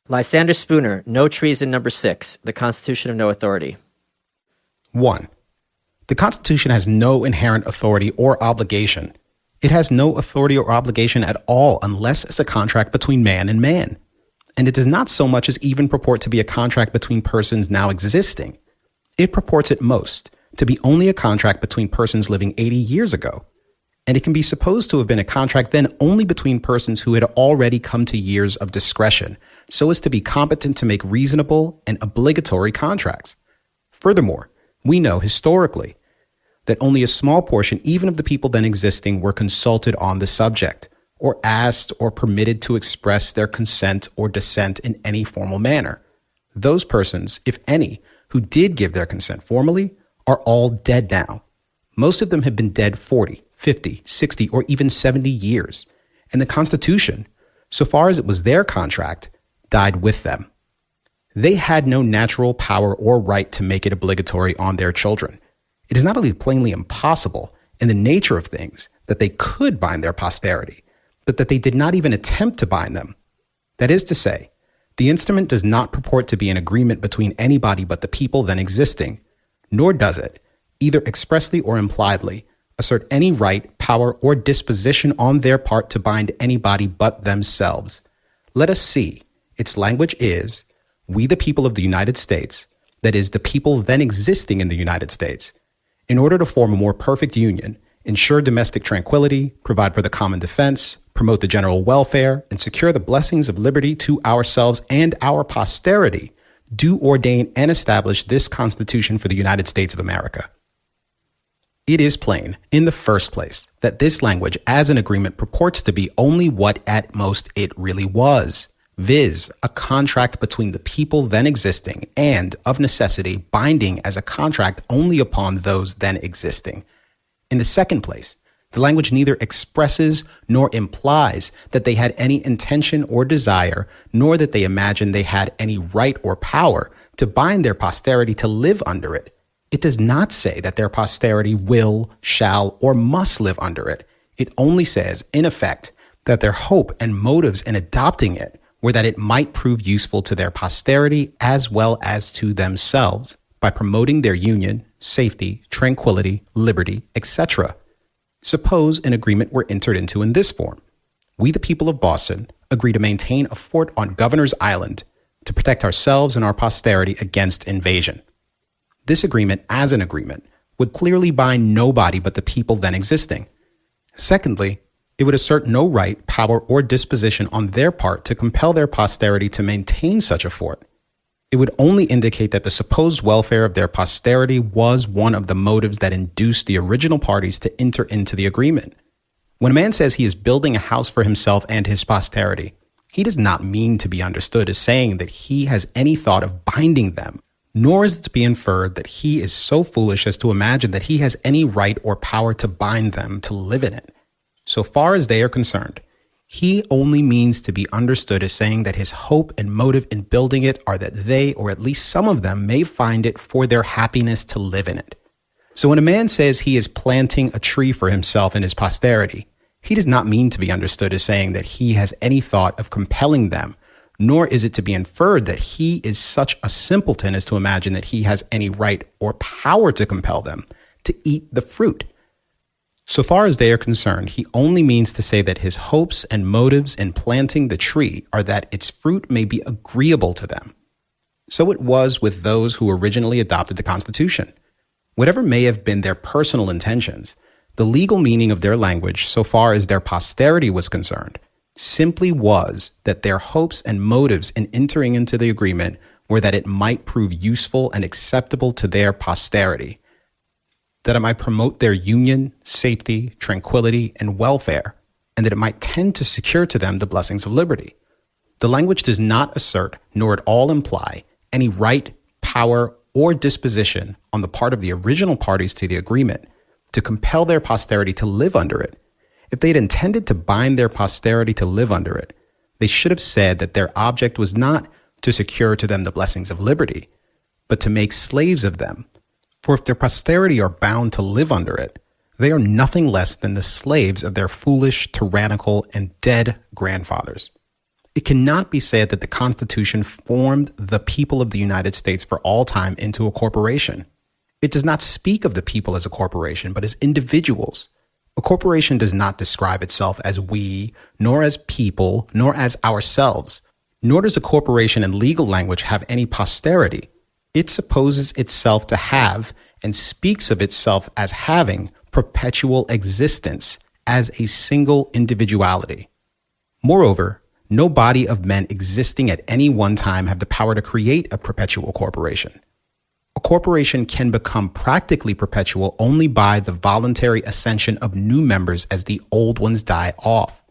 Lysander Spooner, No Treason, number 6, The Constitution of No Authority. 1. The Constitution has no inherent authority or obligation. It has no authority or obligation at all unless it's a contract between man and man. And it does not so much as even purport to be a contract between persons now existing. It purports at most to be only a contract between persons living 80 years ago. And it can be supposed to have been a contract then only between persons who had already come to years of discretion, so as to be competent to make reasonable and obligatory contracts. Furthermore, we know historically that only a small portion, even of the people then existing, were consulted on the subject, or asked or permitted to express their consent or dissent in any formal manner. Those persons, if any, who did give their consent formally, are all dead now. Most of them have been dead 40, 50, 60, or even 70 years. And the Constitution, so far as it was their contract, died with them. They had no natural power or right to make it obligatory on their children. It is not only plainly impossible in the nature of things that they could bind their posterity, but that they did not even attempt to bind them. That is to say, the instrument does not purport to be an agreement between anybody but the people then existing, nor does it, either expressly or impliedly, assert any right, power, or disposition on their part to bind anybody but themselves. Let us see. Its language is, we the people of the United States, that is, the people then existing in the United States, in order to form a more perfect union, ensure domestic tranquility, provide for the common defense, promote the general welfare, and secure the blessings of liberty to ourselves and our posterity, do ordain and establish this Constitution for the United States of America. It is plain, in the first place, that this language as an agreement purports to be only what at most it really was, viz., a contract between the people then existing and, of necessity, binding as a contract only upon those then existing. In the second place, the language neither expresses nor implies that they had any intention or desire, nor that they imagined they had any right or power to bind their posterity to live under it. It does not say that their posterity will, shall, or must live under it. It only says, in effect, that their hope and motives in adopting it were that it might prove useful to their posterity as well as to themselves by promoting their union, safety, tranquility, liberty, etc. Suppose an agreement were entered into in this form. We, the people of Boston, agree to maintain a fort on Governor's Island to protect ourselves and our posterity against invasion. This agreement, as an agreement, would clearly bind nobody but the people then existing. Secondly, it would assert no right, power, or disposition on their part to compel their posterity to maintain such a fort. It would only indicate that the supposed welfare of their posterity was one of the motives that induced the original parties to enter into the agreement. When a man says he is building a house for himself and his posterity, he does not mean to be understood as saying that he has any thought of binding them, nor is it to be inferred that he is so foolish as to imagine that he has any right or power to bind them to live in it. So far as they are concerned, he only means to be understood as saying that his hope and motive in building it are that they, or at least some of them, may find it for their happiness to live in it. So when a man says he is planting a tree for himself and his posterity, he does not mean to be understood as saying that he has any thought of compelling them, nor is it to be inferred that he is such a simpleton as to imagine that he has any right or power to compel them to eat the fruit. So far as they are concerned, he only means to say that his hopes and motives in planting the tree are that its fruit may be agreeable to them. So it was with those who originally adopted the Constitution. Whatever may have been their personal intentions, the legal meaning of their language, so far as their posterity was concerned, simply was that their hopes and motives in entering into the agreement were that it might prove useful and acceptable to their posterity, that it might promote their union, safety, tranquility, and welfare, and that it might tend to secure to them the blessings of liberty. The language does not assert, nor at all imply, any right, power, or disposition on the part of the original parties to the agreement to compel their posterity to live under it. If they had intended to bind their posterity to live under it, they should have said that their object was not to secure to them the blessings of liberty, but to make slaves of them. For if their posterity are bound to live under it, they are nothing less than the slaves of their foolish, tyrannical, and dead grandfathers. It cannot be said that the Constitution formed the people of the United States for all time into a corporation. It does not speak of the people as a corporation, but as individuals. A corporation does not describe itself as we, nor as people, nor as ourselves. Nor does a corporation in legal language have any posterity. It supposes itself to have and speaks of itself as having perpetual existence as a single individuality. Moreover, no body of men existing at any one time have the power to create a perpetual corporation. A corporation can become practically perpetual only by the voluntary ascension of new members as the old ones die off.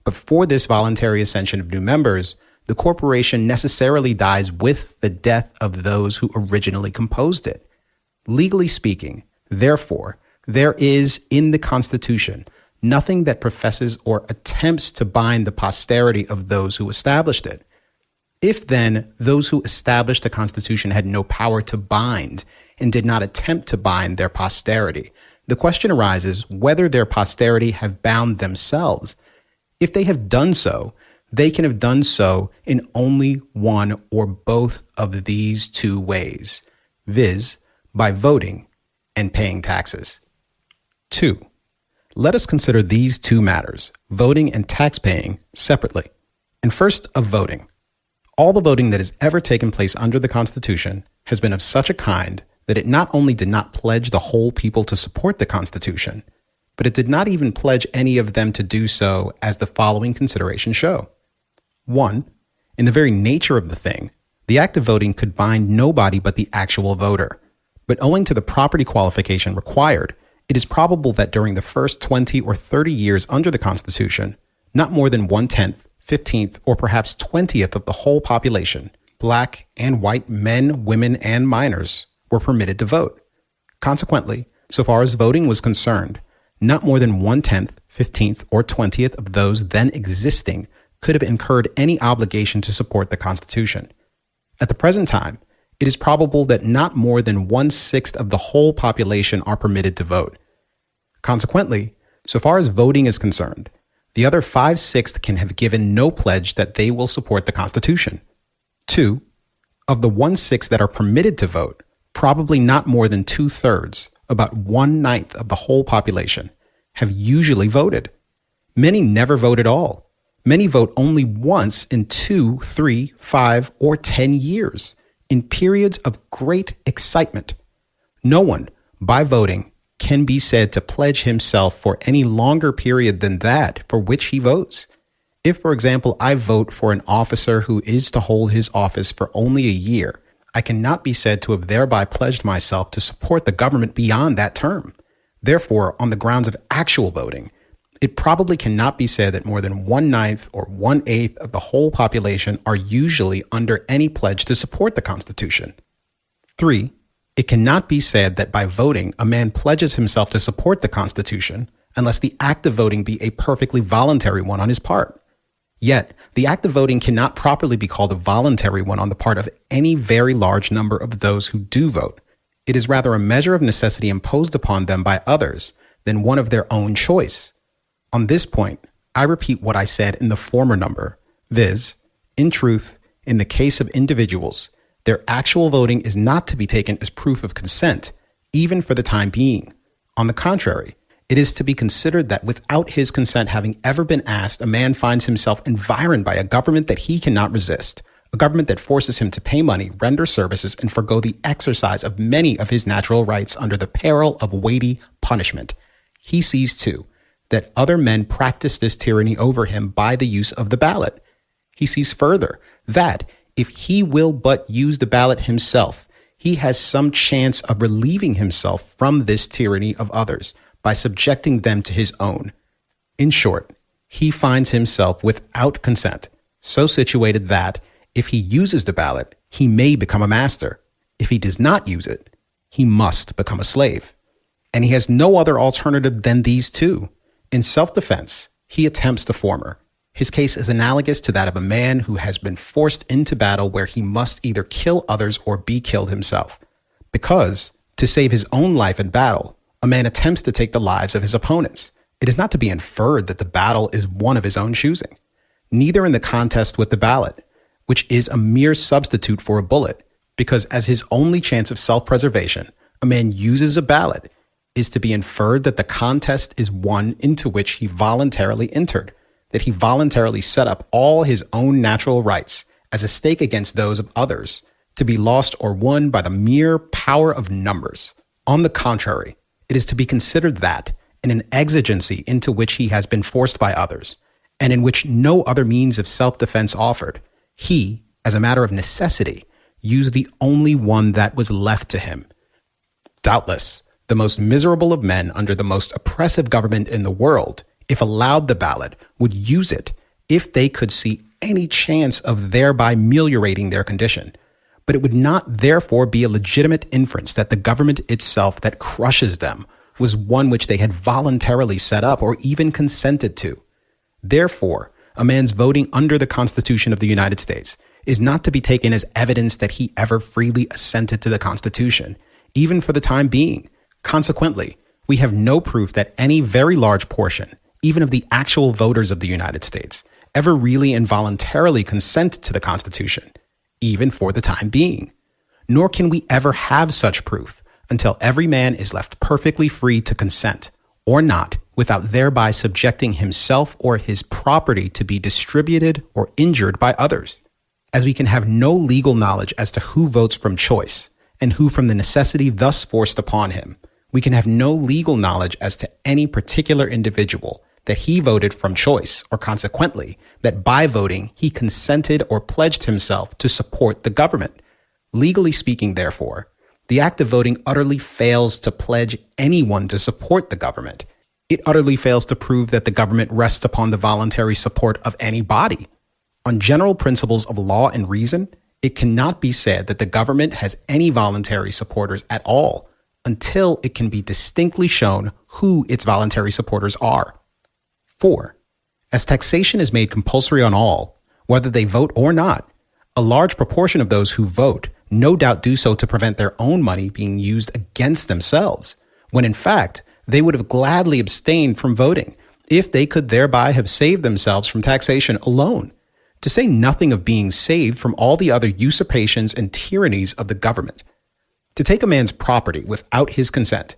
But for this voluntary ascension of new members, the corporation necessarily dies with the death of those who originally composed it. Legally speaking, therefore, there is in the Constitution nothing that professes or attempts to bind the posterity of those who established it. If then those who established the Constitution had no power to bind and did not attempt to bind their posterity, the question arises whether their posterity have bound themselves. If they have done so, they can have done so in only one or both of these two ways, viz., by voting and paying taxes. 2. Let us consider these two matters, voting and tax paying, separately. And first, of voting. All the voting that has ever taken place under the Constitution has been of such a kind that it not only did not pledge the whole people to support the Constitution, but it did not even pledge any of them to do so, as the following considerations show. 1. In the very nature of the thing, the act of voting could bind nobody but the actual voter. But owing to the property qualification required, it is probable that during the first 20 or 30 years under the Constitution, not more than 1/10, 15th, or perhaps 20th of the whole population, black and white men, women, and minors, were permitted to vote. Consequently, so far as voting was concerned, not more than 1/10, 15th, or 20th of those then existing could have incurred any obligation to support the Constitution. At the present time, it is probable that not more than 1/6 of the whole population are permitted to vote. Consequently, so far as voting is concerned, the other 5/6 can have given no pledge that they will support the Constitution. 2. Of the 1/6 that are permitted to vote, probably not more than 2/3, about 1/9 of the whole population, have usually voted. Many never vote at all. Many vote only once in 2, 3, 5, or 10 years, in periods of great excitement. No one, by voting, can be said to pledge himself for any longer period than that for which he votes. If, for example, I vote for an officer who is to hold his office for only a year, I cannot be said to have thereby pledged myself to support the government beyond that term. Therefore, on the grounds of actual voting, it probably cannot be said that more than 1/9 or 1/8 of the whole population are usually under any pledge to support the Constitution. 3. It cannot be said that by voting, a man pledges himself to support the Constitution unless the act of voting be a perfectly voluntary one on his part. Yet, the act of voting cannot properly be called a voluntary one on the part of any very large number of those who do vote. It is rather a measure of necessity imposed upon them by others than one of their own choice. On this point, I repeat what I said in the former number, viz., in truth, in the case of individuals, their actual voting is not to be taken as proof of consent, even for the time being. On the contrary, it is to be considered that without his consent having ever been asked, a man finds himself environed by a government that he cannot resist, a government that forces him to pay money, render services, and forgo the exercise of many of his natural rights under the peril of weighty punishment. He sees, too, that other men practice this tyranny over him by the use of the ballot. He sees further that, if he will but use the ballot himself, he has some chance of relieving himself from this tyranny of others by subjecting them to his own. In short, he finds himself without consent, so situated that, if he uses the ballot, he may become a master. If he does not use it, he must become a slave. And he has no other alternative than these two. In self-defense, he attempts the former. His case is analogous to that of a man who has been forced into battle where he must either kill others or be killed himself. Because, to save his own life in battle, a man attempts to take the lives of his opponents. It is not to be inferred that the battle is one of his own choosing. neither in the contest with the ballot, which is a mere substitute for a bullet, because as his only chance of self-preservation, a man uses a ballot, is to be inferred that the contest is one into which he voluntarily entered, that he voluntarily set up all his own natural rights as a stake against those of others, to be lost or won by the mere power of numbers. On the contrary, it is to be considered that, in an exigency into which he has been forced by others, and in which no other means of self-defense offered, he, as a matter of necessity, used the only one that was left to him. Doubtless, the most miserable of men under the most oppressive government in the world, if allowed the ballot, would use it if they could see any chance of thereby ameliorating their condition. But it would not therefore be a legitimate inference that the government itself that crushes them was one which they had voluntarily set up or even consented to. Therefore, a man's voting under the Constitution of the United States is not to be taken as evidence that he ever freely assented to the Constitution, even for the time being. Consequently, we have no proof that any very large portion, even of the actual voters of the United States, ever really and voluntarily consent to the Constitution, even for the time being. Nor can we ever have such proof until every man is left perfectly free to consent, or not, without thereby subjecting himself or his property to be distributed or injured by others. As we can have no legal knowledge as to who votes from choice, and who from the necessity thus forced upon him, we can have no legal knowledge as to any particular individual that he voted from choice, or consequently, that by voting he consented or pledged himself to support the government. Legally speaking, therefore, the act of voting utterly fails to pledge anyone to support the government. It utterly fails to prove that the government rests upon the voluntary support of any body. On general principles of law and reason, it cannot be said that the government has any voluntary supporters at all until it can be distinctly shown who its voluntary supporters are. 4. As taxation is made compulsory on all, whether they vote or not, a large proportion of those who vote no doubt do so to prevent their own money being used against themselves, when in fact they would have gladly abstained from voting if they could thereby have saved themselves from taxation alone, to say nothing of being saved from all the other usurpations and tyrannies of the government. To take a man's property without his consent,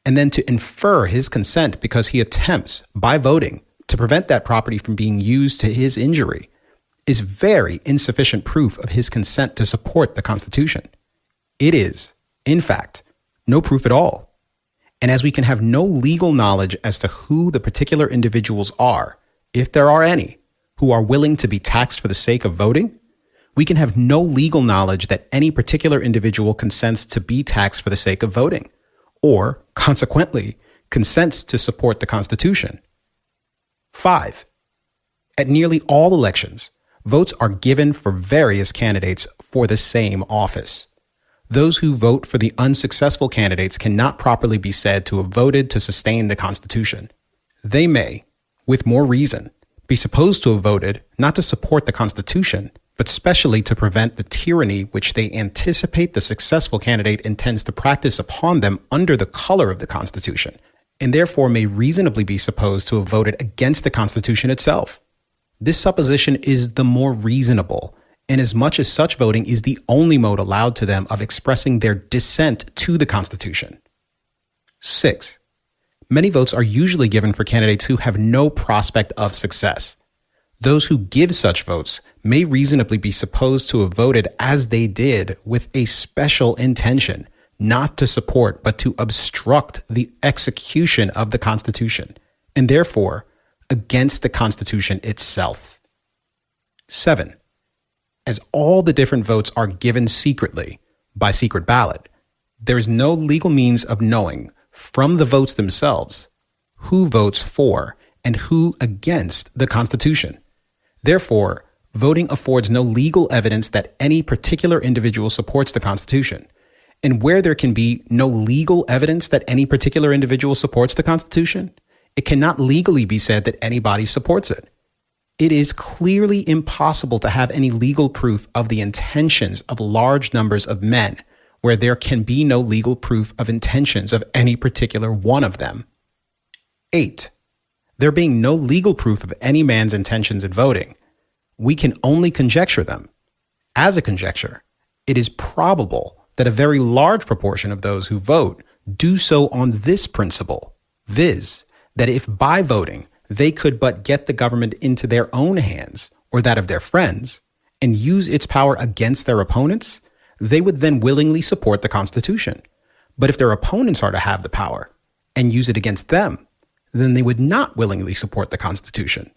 and then to infer his consent because he attempts, by voting, to prevent that property from being used to his injury, is very insufficient proof of his consent to support the Constitution. It is, in fact, no proof at all. And as we can have no legal knowledge as to who the particular individuals are, if there are any, who are willing to be taxed for the sake of voting, we can have no legal knowledge that any particular individual consents to be taxed for the sake of voting, or, consequently, consents to support the Constitution. 5. At nearly all elections, votes are given for various candidates for the same office. Those who vote for the unsuccessful candidates cannot properly be said to have voted to sustain the Constitution. They may, with more reason, be supposed to have voted not to support the Constitution, but specially to prevent the tyranny which they anticipate the successful candidate intends to practice upon them under the color of the Constitution, and therefore may reasonably be supposed to have voted against the Constitution itself. This supposition is the more reasonable, inasmuch as such voting is the only mode allowed to them of expressing their dissent to the Constitution. 6. Many votes are usually given for candidates who have no prospect of success. Those who give such votes may reasonably be supposed to have voted as they did with a special intention, not to support but to obstruct the execution of the Constitution, and therefore against the Constitution itself. 7. As all the different votes are given secretly, by secret ballot, there is no legal means of knowing from the votes themselves who votes for and who against the Constitution. Therefore, voting affords no legal evidence that any particular individual supports the Constitution. And where there can be no legal evidence that any particular individual supports the Constitution, it cannot legally be said that anybody supports it. It is clearly impossible to have any legal proof of the intentions of large numbers of men where there can be no legal proof of intentions of any particular one of them. 8. There being no legal proof of any man's intentions in voting, We can only conjecture them. As a conjecture, it is probable that a very large proportion of those who vote do so on this principle, viz., that if by voting they could but get the government into their own hands or that of their friends and use its power against their opponents, they would then willingly support the Constitution. But if their opponents are to have the power and use it against them, then they would not willingly support the Constitution.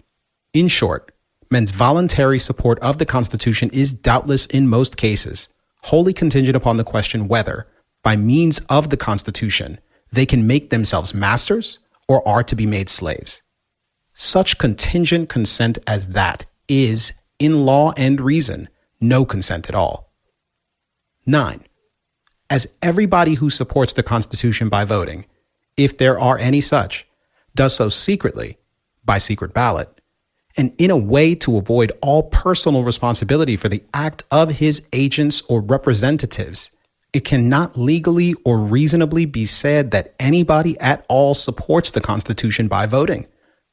In short, men's voluntary support of the Constitution is doubtless in most cases wholly contingent upon the question whether, by means of the Constitution, they can make themselves masters or are to be made slaves. Such contingent consent as that is, in law and reason, no consent at all. 9. As everybody who supports the Constitution by voting, if there are any such, does so secretly, by secret ballot, and in a way to avoid all personal responsibility for the act of his agents or representatives, it cannot legally or reasonably be said that anybody at all supports the Constitution by voting.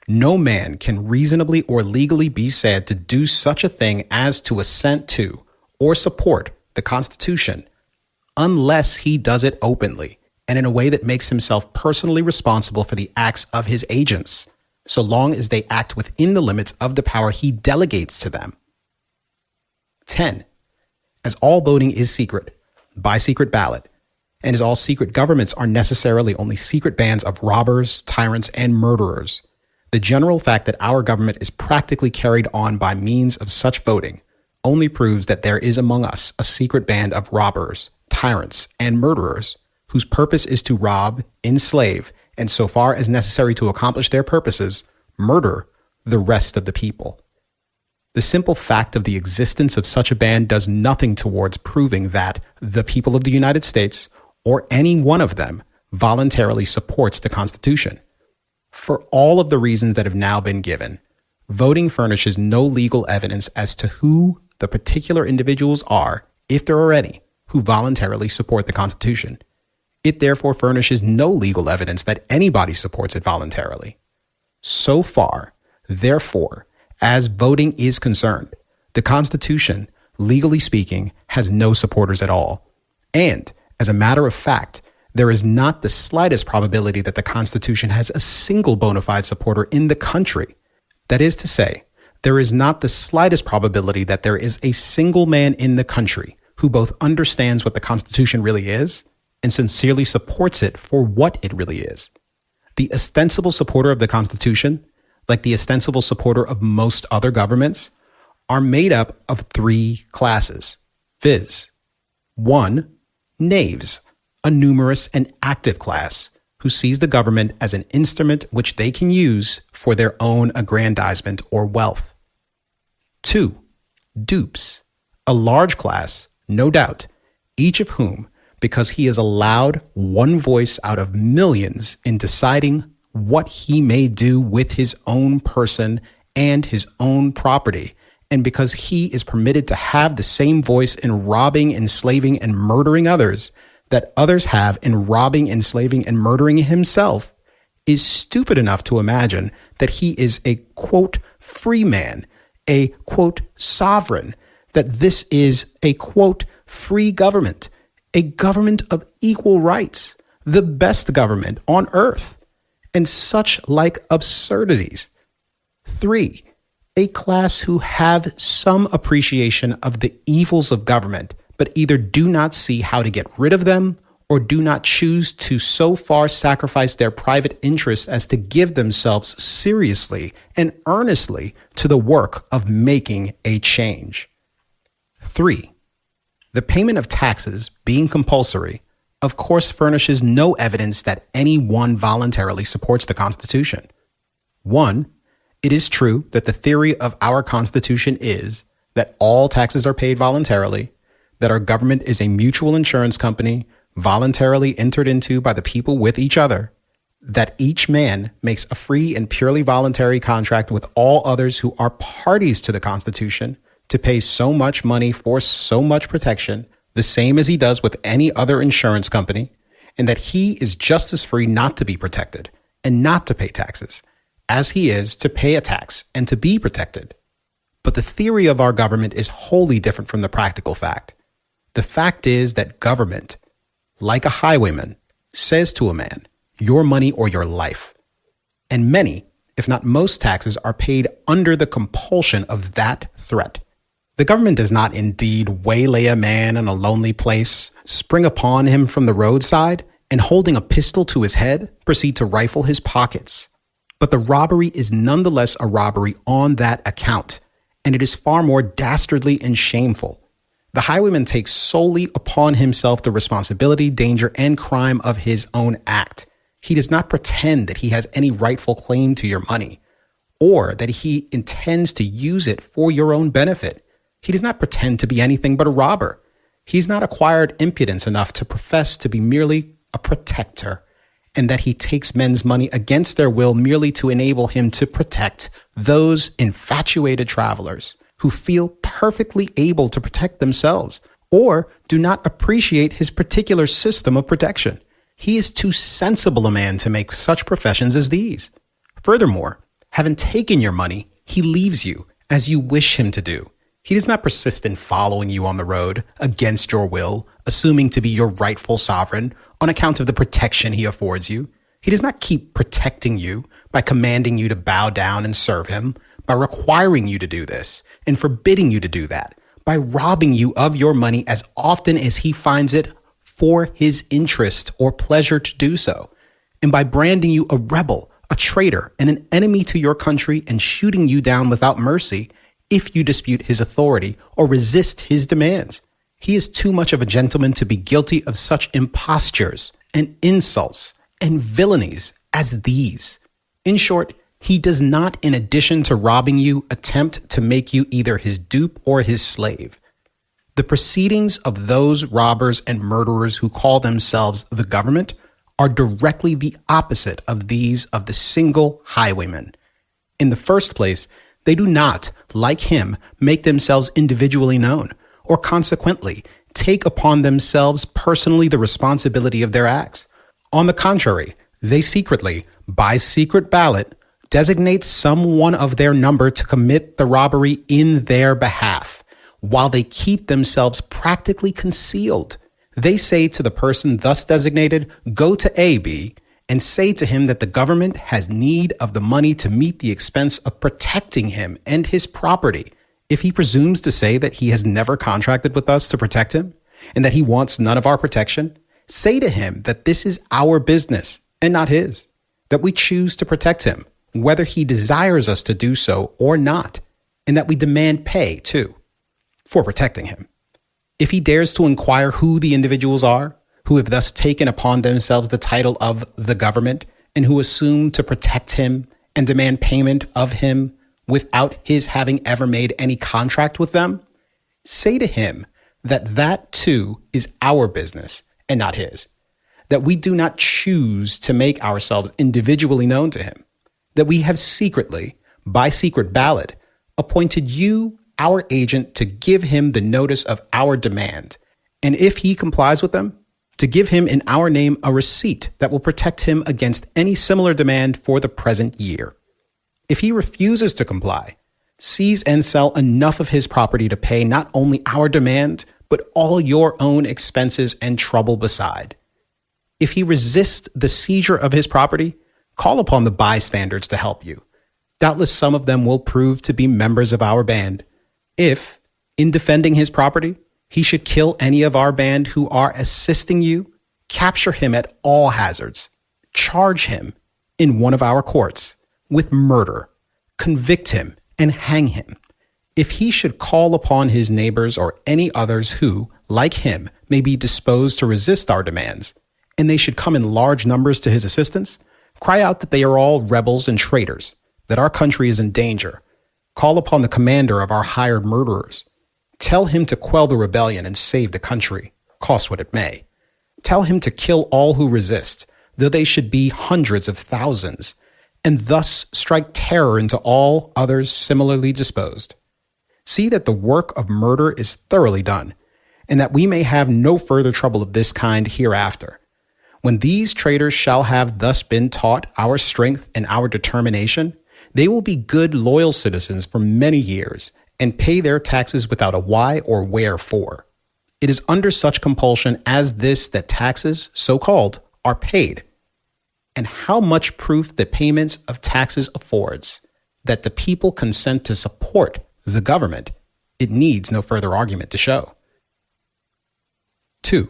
No man can reasonably or legally be said to do such a thing as to assent to or support the Constitution unless he does it openly and in a way that makes himself personally responsible for the acts of his agents, so long as they act within the limits of the power he delegates to them. 10. As all voting is secret, by secret ballot, and as all secret governments are necessarily only secret bands of robbers, tyrants, and murderers, the general fact that our government is practically carried on by means of such voting only proves that there is among us a secret band of robbers, tyrants, and murderers whose purpose is to rob, enslave, and so far as necessary to accomplish their purposes, murder the rest of the people. The simple fact of the existence of such a band does nothing towards proving that the people of the United States, or any one of them, voluntarily supports the Constitution. For all of the reasons that have now been given, voting furnishes no legal evidence as to who the particular individuals are, if there are any, who voluntarily support the Constitution. It therefore furnishes no legal evidence that anybody supports it voluntarily. So far, therefore, as voting is concerned, the Constitution, legally speaking, has no supporters at all. And, as a matter of fact, there is not the slightest probability that the Constitution has a single bona fide supporter in the country. That is to say, there is not the slightest probability that there is a single man in the country who both understands what the Constitution really is and sincerely supports it for what it really is. The ostensible supporter of the Constitution, like the ostensible supporter of most other governments, are made up of 3 classes, viz. 1. Knaves, a numerous and active class who sees the government as an instrument which they can use for their own aggrandizement or wealth. 2. Dupes, a large class, no doubt, each of whom, because he is allowed one voice out of millions in deciding what he may do with his own person and his own property, and because he is permitted to have the same voice in robbing, enslaving, and murdering others that others have in robbing, enslaving, and murdering himself, is stupid enough to imagine that he is a, quote, free man, a, quote, sovereign, that this is a, quote, free government, a government of equal rights, the best government on earth, and such like absurdities. 3. A class who have some appreciation of the evils of government, but either do not see how to get rid of them or do not choose to so far sacrifice their private interests as to give themselves seriously and earnestly to the work of making a change. 3. The payment of taxes, being compulsory, of course furnishes no evidence that any one voluntarily supports the Constitution. 1. It is true that the theory of our Constitution is that all taxes are paid voluntarily, that our government is a mutual insurance company voluntarily entered into by the people with each other, that each man makes a free and purely voluntary contract with all others who are parties to the Constitution to pay so much money for so much protection, the same as he does with any other insurance company, and that he is just as free not to be protected and not to pay taxes as he is to pay a tax and to be protected. But the theory of our government is wholly different from the practical fact. The fact is that government, like a highwayman, says to a man, your money or your life. And many, if not most taxes are paid under the compulsion of that threat. The government does not indeed waylay a man in a lonely place, spring upon him from the roadside, and holding a pistol to his head, proceed to rifle his pockets. But the robbery is nonetheless a robbery on that account, and it is far more dastardly and shameful. The highwayman takes solely upon himself the responsibility, danger, and crime of his own act. He does not pretend that he has any rightful claim to your money, or that he intends to use it for your own benefit. He does not pretend to be anything but a robber. He's not acquired impudence enough to profess to be merely a protector, and that he takes men's money against their will merely to enable him to protect those infatuated travelers who feel perfectly able to protect themselves, or do not appreciate his particular system of protection. He is too sensible a man to make such professions as these. Furthermore, having taken your money, he leaves you as you wish him to do. He does not persist in following you on the road against your will, assuming to be your rightful sovereign on account of the protection he affords you. He does not keep protecting you by commanding you to bow down and serve him, by requiring you to do this and forbidding you to do that, by robbing you of your money as often as he finds it for his interest or pleasure to do so, and by branding you a rebel, a traitor, and an enemy to your country, and shooting you down without mercy if you dispute his authority or resist his demands. He is too much of a gentleman to be guilty of such impostures and insults and villainies as these. In short, he does not, in addition to robbing you, attempt to make you either his dupe or his slave. The proceedings of those robbers and murderers who call themselves the government are directly the opposite of these of the single highwayman. In the first place, they do not, like him, make themselves individually known, or consequently, take upon themselves personally the responsibility of their acts. On the contrary, they secretly, by secret ballot, designate some one of their number to commit the robbery in their behalf, while they keep themselves practically concealed. They say to the person thus designated, go to AB, and say to him that the government has need of the money to meet the expense of protecting him and his property. If he presumes to say that he has never contracted with us to protect him, and that he wants none of our protection, say to him that this is our business and not his, that we choose to protect him, whether he desires us to do so or not, and that we demand pay, too, for protecting him. If he dares to inquire who the individuals are, who have thus taken upon themselves the title of the government, and who assume to protect him and demand payment of him without his having ever made any contract with them, say to him that that too is our business and not his, that we do not choose to make ourselves individually known to him, that we have secretly, by secret ballot, appointed you, our agent, to give him the notice of our demand, and if he complies with them, to give him in our name a receipt that will protect him against any similar demand for the present year. If he refuses to comply, seize and sell enough of his property to pay not only our demand, but all your own expenses and trouble beside. If he resists the seizure of his property, call upon the bystanders to help you. Doubtless some of them will prove to be members of our band. If, in defending his property, he should kill any of our band who are assisting you, capture him at all hazards, charge him in one of our courts with murder, convict him, and hang him. If he should call upon his neighbors or any others who, like him, may be disposed to resist our demands, and they should come in large numbers to his assistance, cry out that they are all rebels and traitors, that our country is in danger. Call upon the commander of our hired murderers. Tell him to quell the rebellion and save the country, cost what it may. Tell him to kill all who resist, though they should be hundreds of thousands, and thus strike terror into all others similarly disposed. See that the work of murder is thoroughly done, and that we may have no further trouble of this kind hereafter. When these traitors shall have thus been taught our strength and our determination, they will be good, loyal citizens for many years, and pay their taxes without a why or wherefore. It is under such compulsion as this that taxes, so-called, are paid. And how much proof the payments of taxes affords that the people consent to support the government, it needs no further argument to show. 2.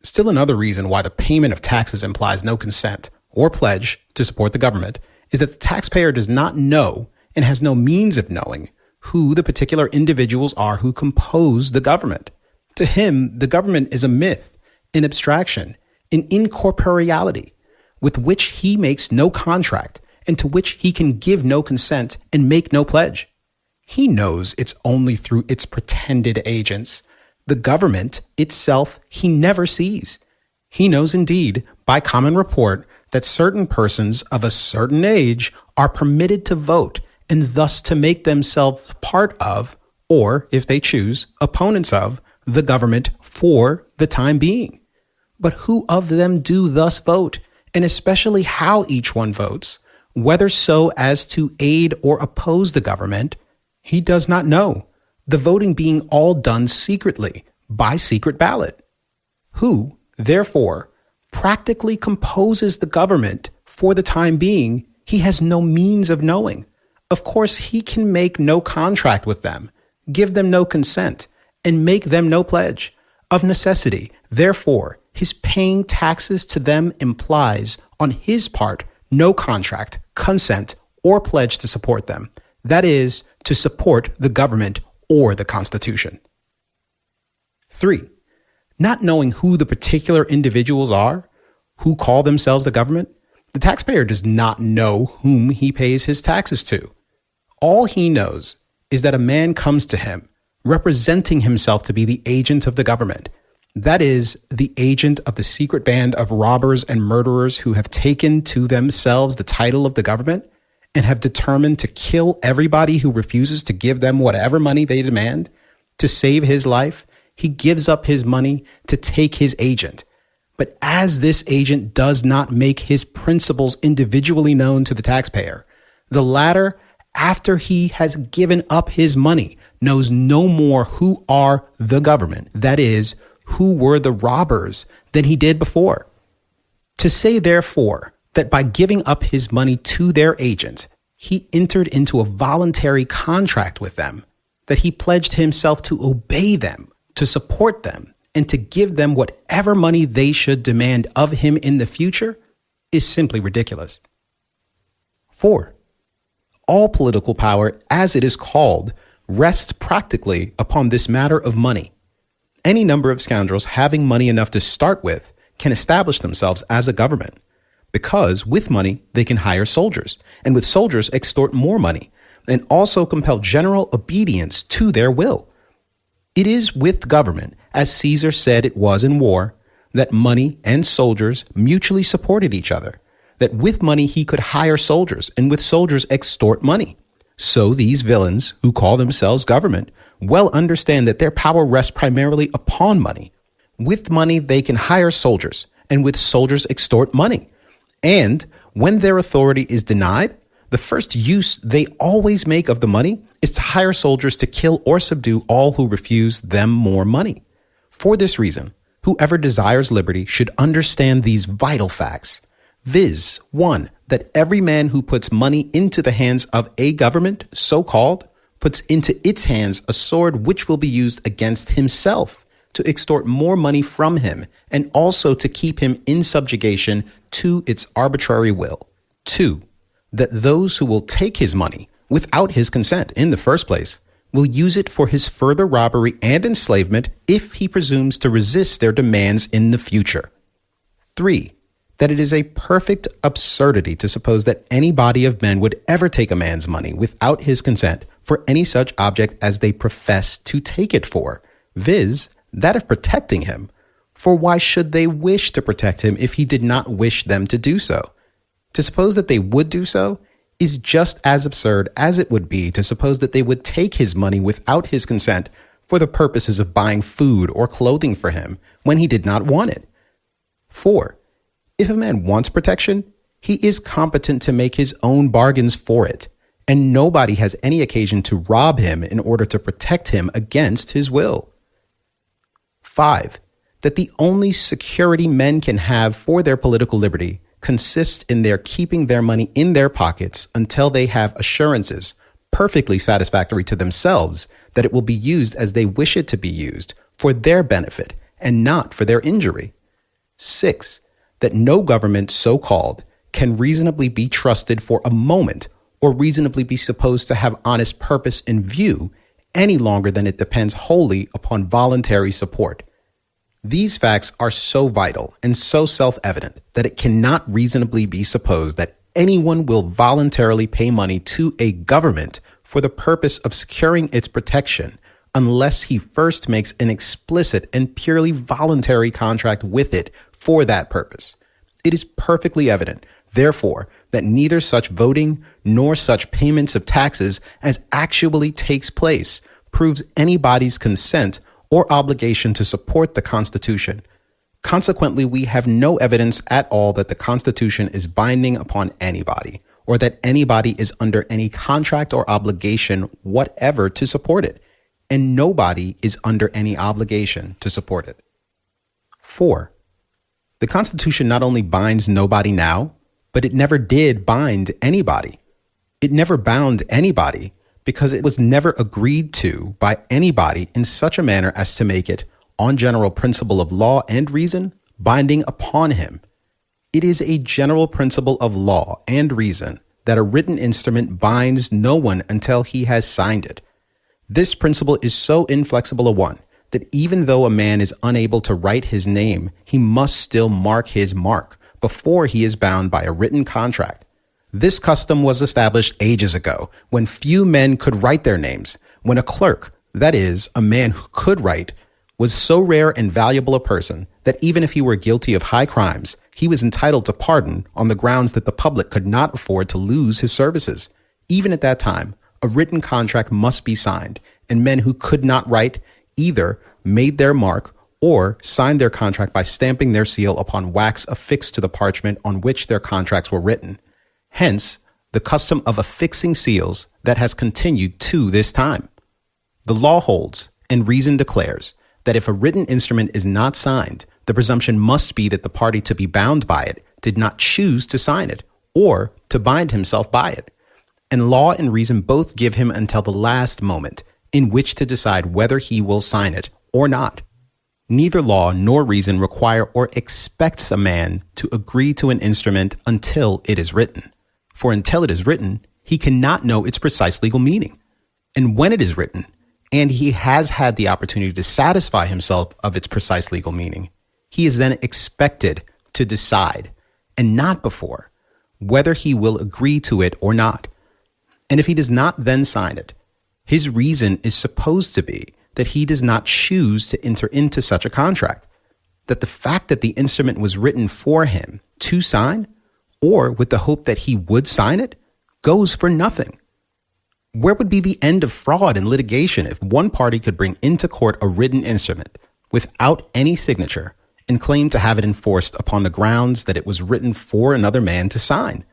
Still another reason why the payment of taxes implies no consent or pledge to support the government is that the taxpayer does not know and has no means of knowing who the particular individuals are who compose the government. To him, the government is a myth, an abstraction, an incorporeality with which he makes no contract and to which he can give no consent and make no pledge. He knows it's only through its pretended agents. The government itself he never sees. He knows indeed, by common report, that certain persons of a certain age are permitted to vote and thus to make themselves part of, or, if they choose, opponents of, the government for the time being. But who of them do thus vote, and especially how each one votes, whether so as to aid or oppose the government, he does not know, the voting being all done secretly, by secret ballot. Who, therefore, practically composes the government for the time being, he has no means of knowing. Of course, he can make no contract with them, give them no consent, and make them no pledge. Of necessity, therefore, his paying taxes to them implies, on his part, no contract, consent, or pledge to support them. That is, to support the government or the Constitution. 3. Not knowing who the particular individuals are, who call themselves the government, the taxpayer does not know whom he pays his taxes to. All he knows is that a man comes to him, representing himself to be the agent of the government. That is, the agent of the secret band of robbers and murderers who have taken to themselves the title of the government and have determined to kill everybody who refuses to give them whatever money they demand. To save his life, he gives up his money to take his agent. But as this agent does not make his principles individually known to the taxpayer, the latter, after he has given up his money, knows no more who are the government, that is, who were the robbers, than he did before. To say, therefore, that by giving up his money to their agent, he entered into a voluntary contract with them, that he pledged himself to obey them, to support them, and to give them whatever money they should demand of him in the future, is simply ridiculous. 4. All political power, as it is called, rests practically upon this matter of money. Any number of scoundrels having money enough to start with can establish themselves as a government, because with money they can hire soldiers, and with soldiers extort more money, and also compel general obedience to their will. It is with government, as Caesar said it was in war, that money and soldiers mutually supported each other, that with money he could hire soldiers, and with soldiers extort money. So these villains, who call themselves government, well understand that their power rests primarily upon money. With money they can hire soldiers, and with soldiers extort money. And when their authority is denied, the first use they always make of the money is to hire soldiers to kill or subdue all who refuse them more money. For this reason, whoever desires liberty should understand these vital facts, viz. 1. That every man who puts money into the hands of a government, so-called, puts into its hands a sword which will be used against himself to extort more money from him and also to keep him in subjugation to its arbitrary will. 2. That those who will take his money without his consent in the first place will use it for his further robbery and enslavement if he presumes to resist their demands in the future. 3. That it is a perfect absurdity to suppose that any body of men would ever take a man's money without his consent for any such object as they profess to take it for, viz., that of protecting him. For why should they wish to protect him if he did not wish them to do so? To suppose that they would do so is just as absurd as it would be to suppose that they would take his money without his consent for the purposes of buying food or clothing for him when he did not want it. 4. If a man wants protection, he is competent to make his own bargains for it, and nobody has any occasion to rob him in order to protect him against his will. 5. That the only security men can have for their political liberty consists in their keeping their money in their pockets until they have assurances, perfectly satisfactory to themselves, that it will be used as they wish it to be used, for their benefit and not for their injury. 6. That no government so called can reasonably be trusted for a moment or reasonably be supposed to have honest purpose in view any longer than it depends wholly upon voluntary support. These facts are so vital and so self-evident that it cannot reasonably be supposed that anyone will voluntarily pay money to a government for the purpose of securing its protection unless he first makes an explicit and purely voluntary contract with it for that purpose. It is perfectly evident, therefore, that neither such voting nor such payments of taxes as actually takes place proves anybody's consent or obligation to support the Constitution. Consequently, we have no evidence at all that the Constitution is binding upon anybody, or that anybody is under any contract or obligation whatever to support it, and nobody is under any obligation to support it. 4. The Constitution not only binds nobody now, but it never did bind anybody. It never bound anybody because it was never agreed to by anybody in such a manner as to make it, on general principle of law and reason, binding upon him. It is a general principle of law and reason that a written instrument binds no one until he has signed it. This principle is so inflexible a one that even though a man is unable to write his name, he must still mark his mark before he is bound by a written contract. This custom was established ages ago when few men could write their names, when a clerk, that is, a man who could write, was so rare and valuable a person that even if he were guilty of high crimes, he was entitled to pardon on the grounds that the public could not afford to lose his services. Even at that time, a written contract must be signed, and men who could not write either made their mark or signed their contract by stamping their seal upon wax affixed to the parchment on which their contracts were written. Hence, the custom of affixing seals that has continued to this time. The law holds, and reason declares, that if a written instrument is not signed, the presumption must be that the party to be bound by it did not choose to sign it or to bind himself by it. And law and reason both give him until the last moment in which to decide whether he will sign it or not. Neither law nor reason require or expects a man to agree to an instrument until it is written. For until it is written, he cannot know its precise legal meaning. And when it is written, and he has had the opportunity to satisfy himself of its precise legal meaning, he is then expected to decide, and not before, whether he will agree to it or not. And if he does not then sign it, his reason is supposed to be that he does not choose to enter into such a contract, that the fact that the instrument was written for him to sign, or with the hope that he would sign it, goes for nothing. Where would be the end of fraud and litigation if one party could bring into court a written instrument without any signature and claim to have it enforced upon the grounds that it was written for another man to sign,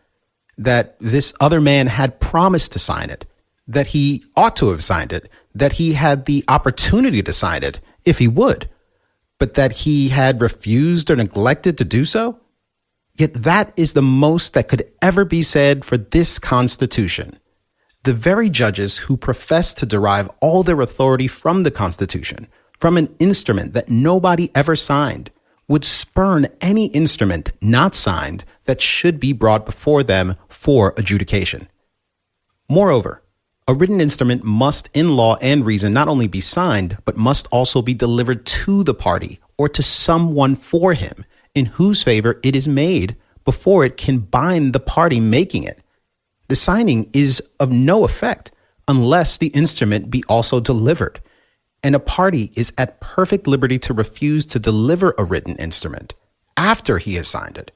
that this other man had promised to sign it, that he ought to have signed it, that he had the opportunity to sign it if he would, but that he had refused or neglected to do so? Yet that is the most that could ever be said for this Constitution. The very judges who profess to derive all their authority from the Constitution, from an instrument that nobody ever signed, would spurn any instrument not signed that should be brought before them for adjudication. Moreover, a written instrument must in law and reason not only be signed, but must also be delivered to the party or to someone for him in whose favor it is made before it can bind the party making it. The signing is of no effect unless the instrument be also delivered, and a party is at perfect liberty to refuse to deliver a written instrument after he has signed it.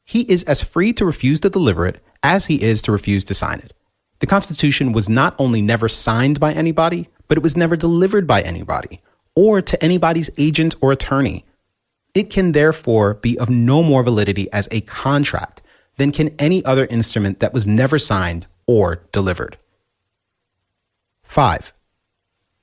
He is as free to refuse to deliver it as he is to refuse to sign it. The Constitution was not only never signed by anybody, but it was never delivered by anybody or to anybody's agent or attorney. It can therefore be of no more validity as a contract than can any other instrument that was never signed or delivered. 5.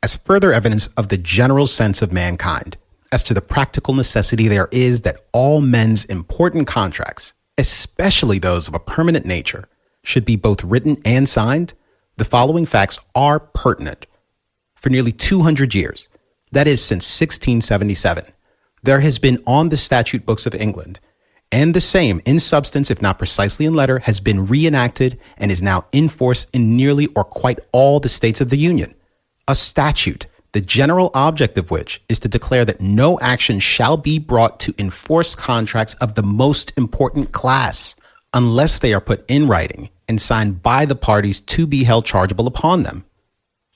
As further evidence of the general sense of mankind, as to the practical necessity there is that all men's important contracts, especially those of a permanent nature, should be both written and signed, the following facts are pertinent. For nearly 200 years, that is since 1677, there has been on the statute books of England, and the same in substance, if not precisely in letter, has been reenacted and is now in force in nearly or quite all the states of the Union. A statute, the general object of which is to declare that no action shall be brought to enforce contracts of the most important class, unless they are put in writing and signed by the parties to be held chargeable upon them.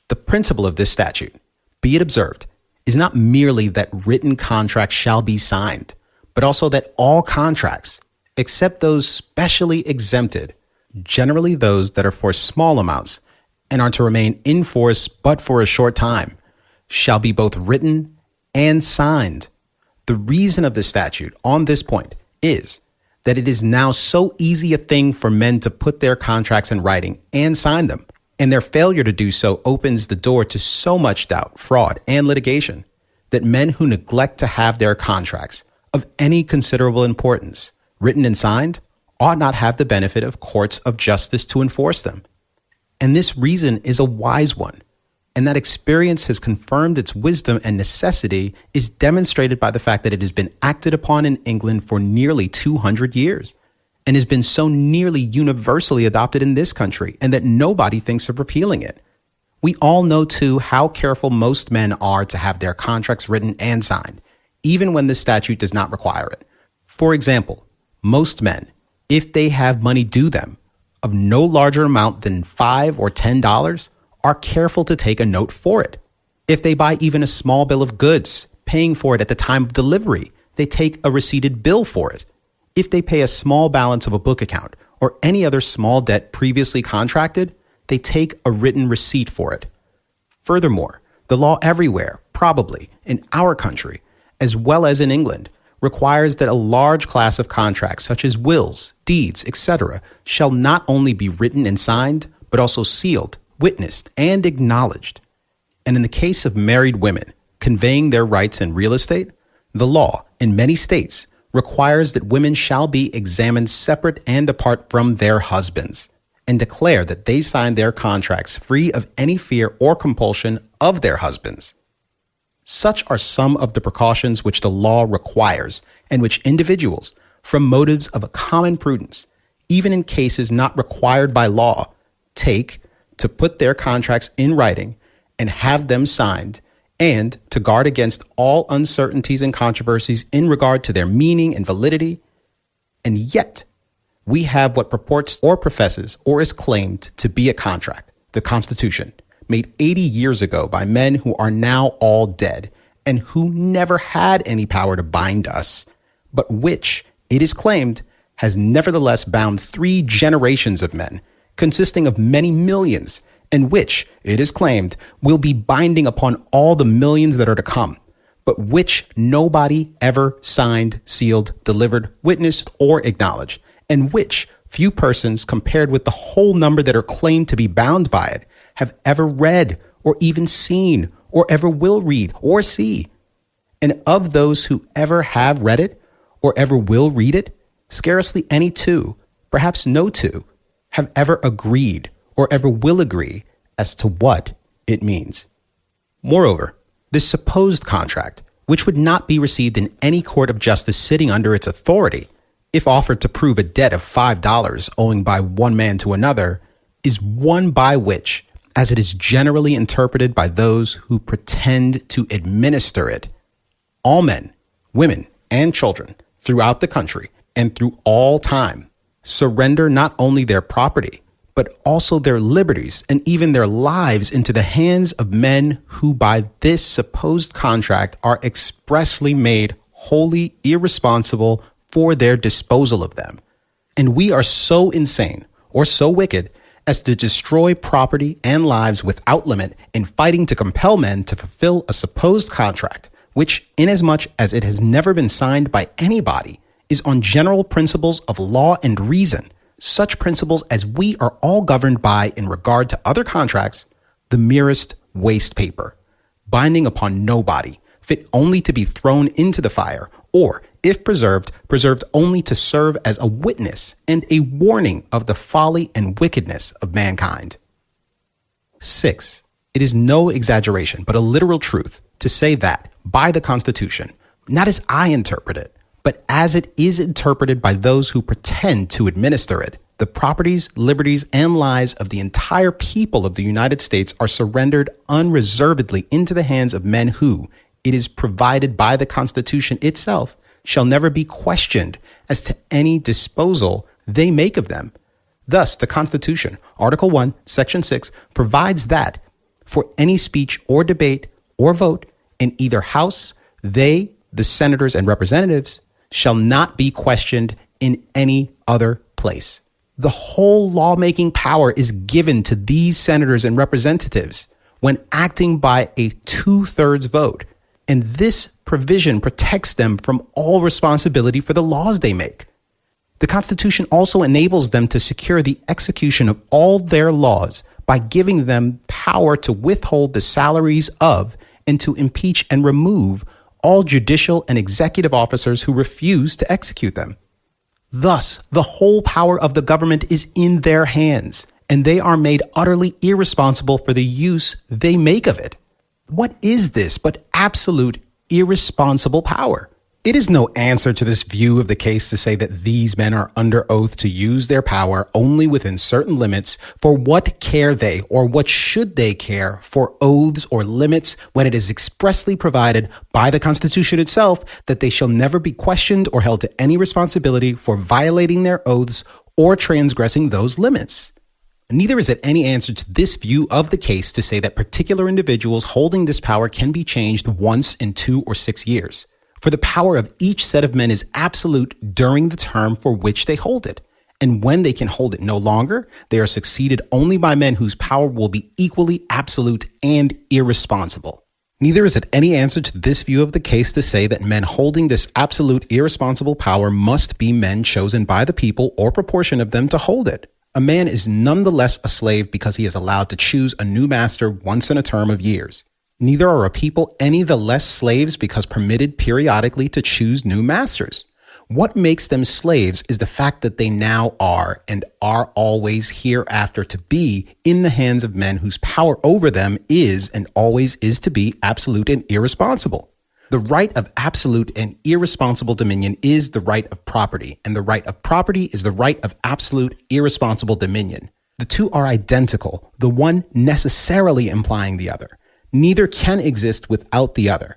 The principle of this statute, be it observed, is not merely that written contracts shall be signed, but also that all contracts, except those specially exempted, generally those that are for small amounts and are to remain in force but for a short time, shall be both written and signed. The reason of the statute on this point is that it is now so easy a thing for men to put their contracts in writing and sign them, and their failure to do so opens the door to so much doubt, fraud, and litigation, that men who neglect to have their contracts of any considerable importance written and signed ought not have the benefit of courts of justice to enforce them. And this reason is a wise one, and that experience has confirmed its wisdom and necessity is demonstrated by the fact that it has been acted upon in England for nearly 200 years and has been so nearly universally adopted in this country, and that nobody thinks of repealing it. We all know, too, how careful most men are to have their contracts written and signed, even when the statute does not require it. For example, most men, if they have money due them of no larger amount than $5 or $10, are careful to take a note for it. If they buy even a small bill of goods, paying for it at the time of delivery, they take a receipted bill for it. If they pay a small balance of a book account or any other small debt previously contracted, they take a written receipt for it. Furthermore, the law everywhere, probably in our country, as well as in England, requires that a large class of contracts such as wills, deeds, etc., shall not only be written and signed, but also sealed, witnessed, and acknowledged. And in the case of married women conveying their rights in real estate, the law in many states requires that women shall be examined separate and apart from their husbands, and declare that they signed their contracts free of any fear or compulsion of their husbands. Such are some of the precautions which the law requires, and which individuals, from motives of a common prudence, even in cases not required by law, take to put their contracts in writing and have them signed, and to guard against all uncertainties and controversies in regard to their meaning and validity. And yet, we have what purports or professes or is claimed to be a contract, the Constitution, made 80 years ago by men who are now all dead and who never had any power to bind us, but which, it is claimed, has nevertheless bound 3 generations of men, consisting of many millions, and which, it is claimed, will be binding upon all the millions that are to come, but which nobody ever signed, sealed, delivered, witnessed, or acknowledged, and which few persons, compared with the whole number that are claimed to be bound by it, have ever read or even seen or ever will read or see. And of those who ever have read it or ever will read it, scarcely any two, perhaps no two, have ever agreed or ever will agree as to what it means. Moreover, this supposed contract, which would not be received in any court of justice sitting under its authority, if offered to prove a debt of $5 owing by one man to another, is one by which, as it is generally interpreted by those who pretend to administer it, all men, women, and children throughout the country and through all time surrender not only their property, but also their liberties and even their lives into the hands of men who by this supposed contract are expressly made wholly irresponsible for their disposal of them. And we are so insane or so wicked as to destroy property and lives without limit in fighting to compel men to fulfill a supposed contract, which, inasmuch as it has never been signed by anybody, is on general principles of law and reason, such principles as we are all governed by in regard to other contracts, the merest waste paper, binding upon nobody, fit only to be thrown into the fire, or, if preserved, preserved only to serve as a witness and a warning of the folly and wickedness of mankind. 6. It is no exaggeration, but a literal truth to say that, by the Constitution, not as I interpret it, but as it is interpreted by those who pretend to administer it, the properties, liberties, and lives of the entire people of the United States are surrendered unreservedly into the hands of men who, it is provided by the Constitution itself, shall never be questioned as to any disposal they make of them. Thus, the Constitution, Article 1, Section 6, provides that for any speech or debate or vote in either house, they, the senators and representatives, shall not be questioned in any other place. The whole lawmaking power is given to these senators and representatives when acting by a 2/3 vote, and this provision protects them from all responsibility for the laws they make. The Constitution also enables them to secure the execution of all their laws by giving them power to withhold the salaries of and to impeach and remove all judicial and executive officers who refuse to execute them. Thus, the whole power of the government is in their hands, and they are made utterly irresponsible for the use they make of it. What is this but absolute irresponsible power? It is no answer to this view of the case to say that these men are under oath to use their power only within certain limits. For what care they, or what should they care for oaths or limits when it is expressly provided by the Constitution itself that they shall never be questioned or held to any responsibility for violating their oaths or transgressing those limits? Neither is it any answer to this view of the case to say that particular individuals holding this power can be changed once in 2 or 6 years. For the power of each set of men is absolute during the term for which they hold it. And when they can hold it no longer, they are succeeded only by men whose power will be equally absolute and irresponsible. Neither is it any answer to this view of the case to say that men holding this absolute irresponsible power must be men chosen by the people or proportion of them to hold it. A man is nonetheless a slave because he is allowed to choose a new master once in a term of years. Neither are a people any the less slaves because permitted periodically to choose new masters. What makes them slaves is the fact that they now are and are always hereafter to be in the hands of men whose power over them is and always is to be absolute and irresponsible. The right of absolute and irresponsible dominion is the right of property, and the right of property is the right of absolute irresponsible dominion. The two are identical, the one necessarily implying the other. Neither can exist without the other.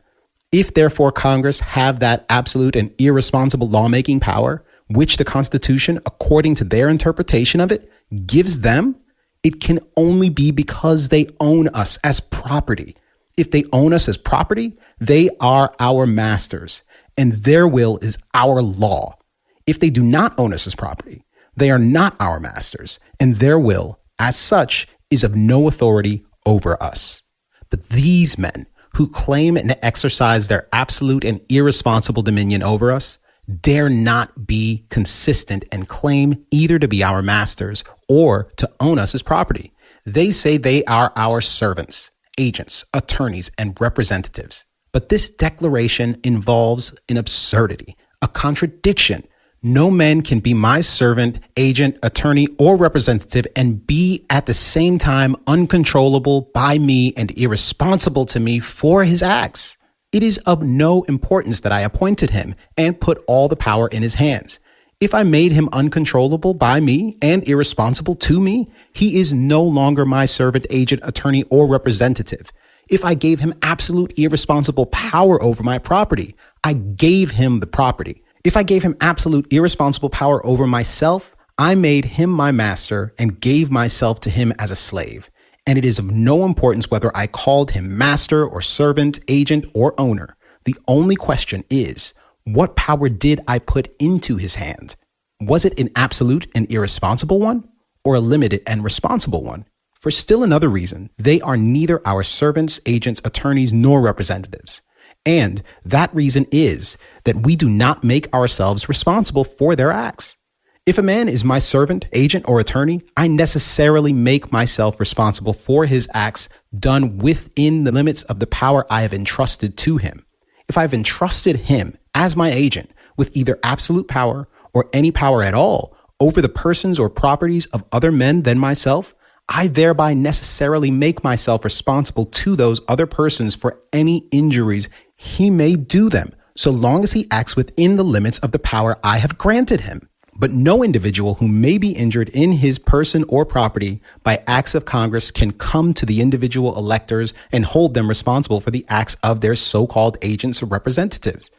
If therefore Congress have that absolute and irresponsible lawmaking power, which the Constitution, according to their interpretation of it, gives them, it can only be because they own us as property. If they own us as property, they are our masters, and their will is our law. If they do not own us as property, they are not our masters, and their will, as such, is of no authority over us. But these men who claim and exercise their absolute and irresponsible dominion over us dare not be consistent and claim either to be our masters or to own us as property. They say they are our servants, agents, attorneys, and representatives. But this declaration involves an absurdity, a contradiction. No man can be my servant, agent, attorney, or representative and be at the same time uncontrollable by me and irresponsible to me for his acts. It is of no importance that I appointed him and put all the power in his hands. If I made him uncontrollable by me and irresponsible to me, he is no longer my servant, agent, attorney, or representative. If I gave him absolute irresponsible power over my property, I gave him the property. If I gave him absolute irresponsible power over myself, I made him my master and gave myself to him as a slave. And it is of no importance whether I called him master or servant, agent, or owner. The only question is, what power did I put into his hand? Was it an absolute and irresponsible one, or a limited and responsible one? For still another reason, they are neither our servants, agents, attorneys, nor representatives. And that reason is that we do not make ourselves responsible for their acts. If a man is my servant, agent, or attorney, I necessarily make myself responsible for his acts done within the limits of the power I have entrusted to him. If I've entrusted him as my agent with either absolute power or any power at all over the persons or properties of other men than myself, I thereby necessarily make myself responsible to those other persons for any injuries he may do them, so long as he acts within the limits of the power I have granted him. But no individual who may be injured in his person or property by acts of Congress can come to the individual electors and hold them responsible for the acts of their so-called agents or representatives.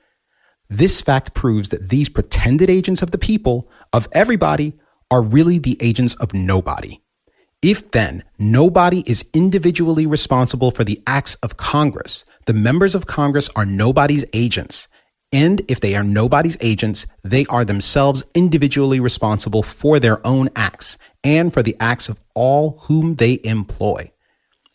This fact proves that these pretended agents of the people, of everybody, are really the agents of nobody. If then nobody is individually responsible for the acts of Congress, the members of Congress are nobody's agents. And if they are nobody's agents, they are themselves individually responsible for their own acts and for the acts of all whom they employ.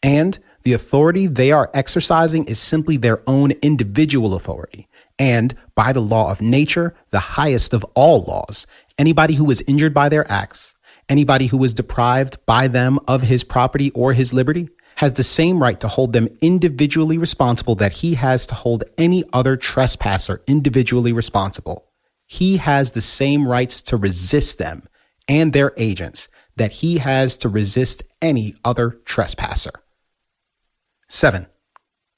And the authority they are exercising is simply their own individual authority. And by the law of nature, the highest of all laws, anybody who is injured by their acts, anybody who is deprived by them of his property or his liberty, has the same right to hold them individually responsible that he has to hold any other trespasser individually responsible. He has the same rights to resist them and their agents that he has to resist any other trespasser. 7.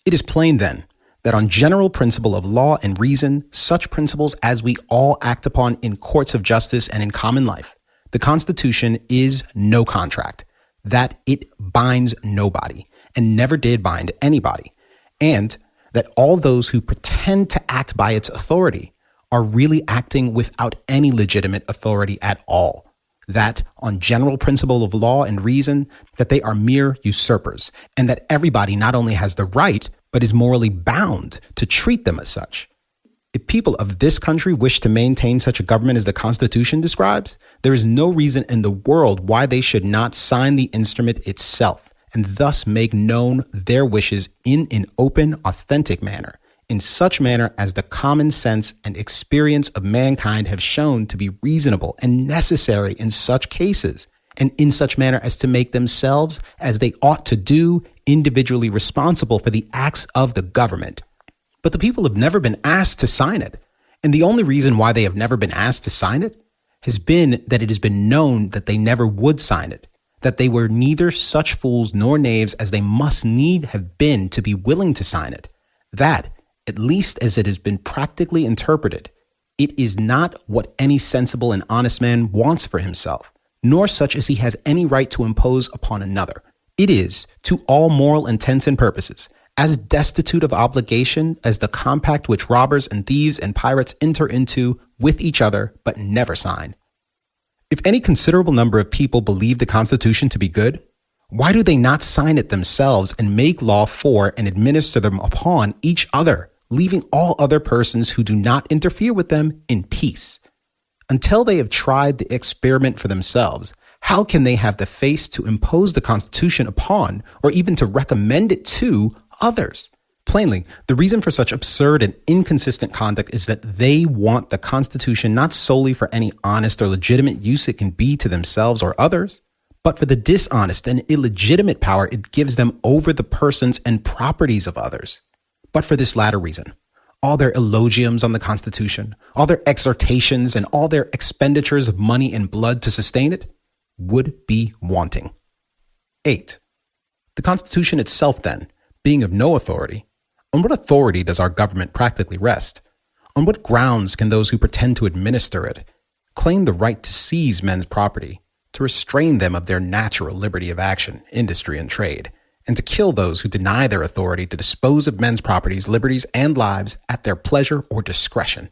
It is plain then that on general principle of law and reason, such principles as we all act upon in courts of justice and in common life, the Constitution is no contract, that it binds nobody and never did bind anybody, and that all those who pretend to act by its authority are really acting without any legitimate authority at all, that on general principle of law and reason, that they are mere usurpers, and that everybody not only has the right, but is morally bound to treat them as such. If people of this country wish to maintain such a government as the Constitution describes, there is no reason in the world why they should not sign the instrument itself and thus make known their wishes in an open, authentic manner, in such manner as the common sense and experience of mankind have shown to be reasonable and necessary in such cases, and in such manner as to make themselves, as they ought to do, individually responsible for the acts of the government. But the people have never been asked to sign it. And the only reason why they have never been asked to sign it has been that it has been known that they never would sign it, that they were neither such fools nor knaves as they must need have been to be willing to sign it. That, at least as it has been practically interpreted, it is not what any sensible and honest man wants for himself, nor such as he has any right to impose upon another. It is, to all moral intents and purposes, as destitute of obligation as the compact which robbers and thieves and pirates enter into with each other, but never sign. If any considerable number of people believe the Constitution to be good, why do they not sign it themselves and make law for and administer them upon each other, leaving all other persons who do not interfere with them in peace? Until they have tried the experiment for themselves, how can they have the face to impose the Constitution upon, or even to recommend it to, others? Plainly, the reason for such absurd and inconsistent conduct is that they want the Constitution not solely for any honest or legitimate use it can be to themselves or others, but for the dishonest and illegitimate power it gives them over the persons and properties of others. But for this latter reason, all their eulogiums on the Constitution, all their exhortations, and all their expenditures of money and blood to sustain it would be wanting. 8. The Constitution itself, then, being of no authority, on what authority does our government practically rest? On what grounds can those who pretend to administer it claim the right to seize men's property, to restrain them of their natural liberty of action, industry, and trade, and to kill those who deny their authority to dispose of men's properties, liberties, and lives at their pleasure or discretion?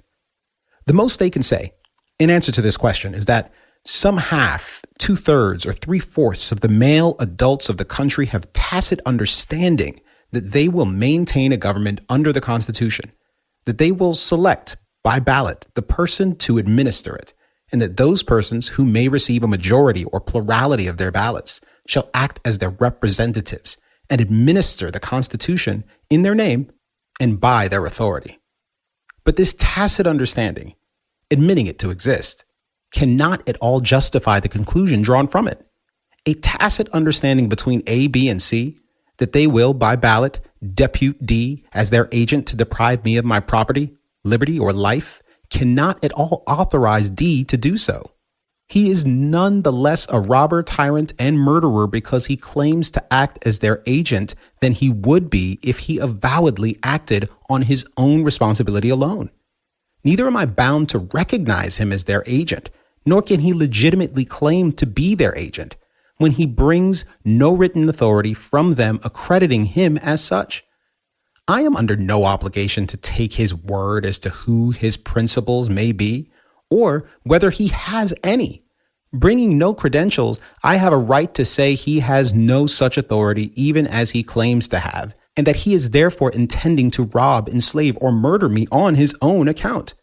The most they can say, in answer to this question, is that some half, 2/3, or 3/4 of the male adults of the country have tacit understanding that they will maintain a government under the Constitution, that they will select by ballot the person to administer it, and that those persons who may receive a majority or plurality of their ballots shall act as their representatives and administer the Constitution in their name and by their authority. But this tacit understanding, admitting it to exist, cannot at all justify the conclusion drawn from it. A tacit understanding between A, B, and C that they will, by ballot, depute D as their agent to deprive me of my property, liberty, or life cannot at all authorize D to do so. He is none the less a robber, tyrant, and murderer because he claims to act as their agent than he would be if he avowedly acted on his own responsibility alone. Neither am I bound to recognize him as their agent, nor can he legitimately claim to be their agent when he brings no written authority from them accrediting him as such. I am under no obligation to take his word as to who his principles may be, or whether he has any. Bringing no credentials, I have a right to say he has no such authority even as he claims to have, and that he is therefore intending to rob, enslave, or murder me on his own account.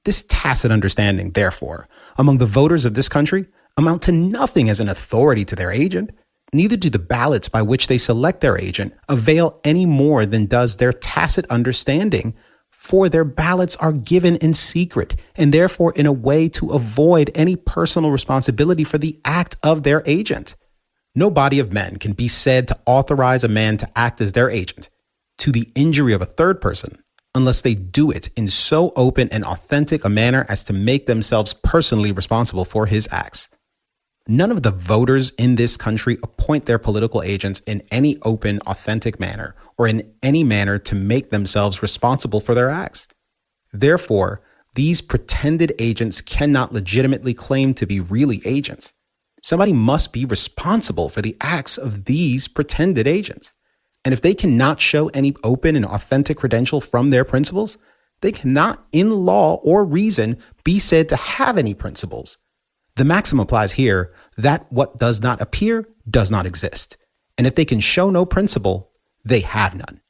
This tacit understanding, therefore, among the voters of this country amount to nothing as an authority to their agent. Neither do the ballots by which they select their agent avail any more than does their tacit understanding, for their ballots are given in secret and therefore in a way to avoid any personal responsibility for the act of their agent. No body of men can be said to authorize a man to act as their agent to the injury of a third person unless they do it in so open and authentic a manner as to make themselves personally responsible for his acts. None of the voters in this country appoint their political agents in any open, authentic manner or in any manner to make themselves responsible for their acts. Therefore, these pretended agents cannot legitimately claim to be really agents. Somebody must be responsible for the acts of these pretended agents. And if they cannot show any open and authentic credential from their principles, they cannot, in law or reason, be said to have any principles. The maxim applies here that what does not appear does not exist. And if they can show no principle, they have none.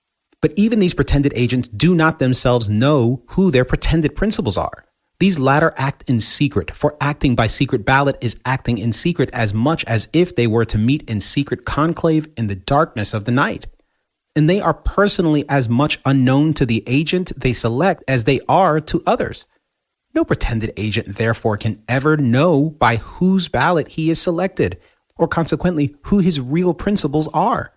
But even these pretended agents do not themselves know who their pretended principles are. These latter act in secret, for acting by secret ballot is acting in secret as much as if they were to meet in secret conclave in the darkness of the night. And they are personally as much unknown to the agent they select as they are to others. No pretended agent, therefore, can ever know by whose ballot he is selected, or consequently who his real principles are.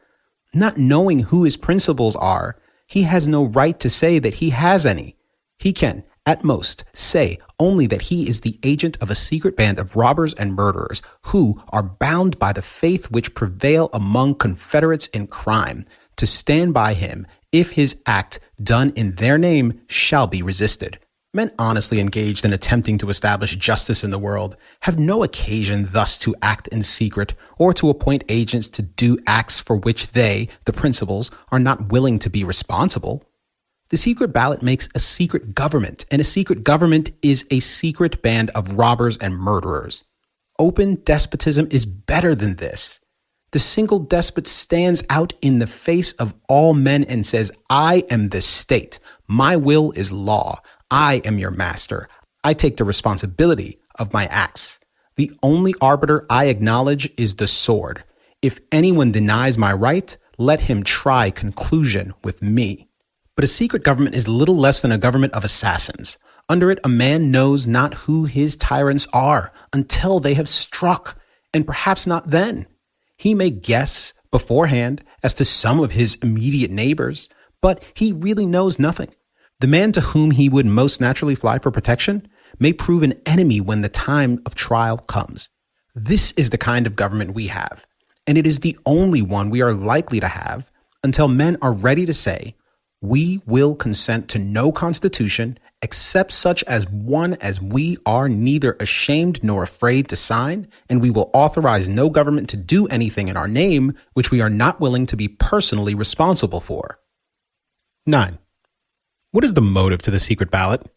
Not knowing who his principles are, he has no right to say that he has any. He can, at most, say only that he is the agent of a secret band of robbers and murderers who are bound by the faith which prevail among confederates in crime to stand by him if his act done in their name shall be resisted. Men honestly engaged in attempting to establish justice in the world have no occasion thus to act in secret or to appoint agents to do acts for which they, the principals, are not willing to be responsible. The secret ballot makes a secret government, and a secret government is a secret band of robbers and murderers. Open despotism is better than this. The single despot stands out in the face of all men and says, "I am the state. My will is law. I am your master. I take the responsibility of my acts. The only arbiter I acknowledge is the sword. If anyone denies my right, let him try conclusion with me." But a secret government is little less than a government of assassins. Under it, a man knows not who his tyrants are until they have struck, and perhaps not then. He may guess beforehand as to some of his immediate neighbors, but he really knows nothing. The man to whom he would most naturally fly for protection may prove an enemy when the time of trial comes. This is the kind of government we have, and it is the only one we are likely to have until men are ready to say, "We will consent to no constitution except such as one as we are neither ashamed nor afraid to sign, and we will authorize no government to do anything in our name which we are not willing to be personally responsible for." 9. What is the motive to the secret ballot?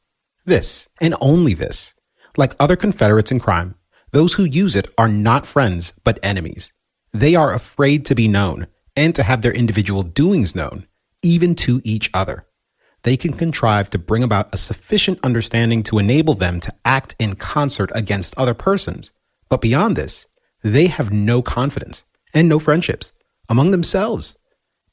This, and only this. Like other confederates in crime, those who use it are not friends, but enemies. They are afraid to be known and to have their individual doings known, even to each other. They can contrive to bring about a sufficient understanding to enable them to act in concert against other persons. But beyond this, they have no confidence and no friendships among themselves.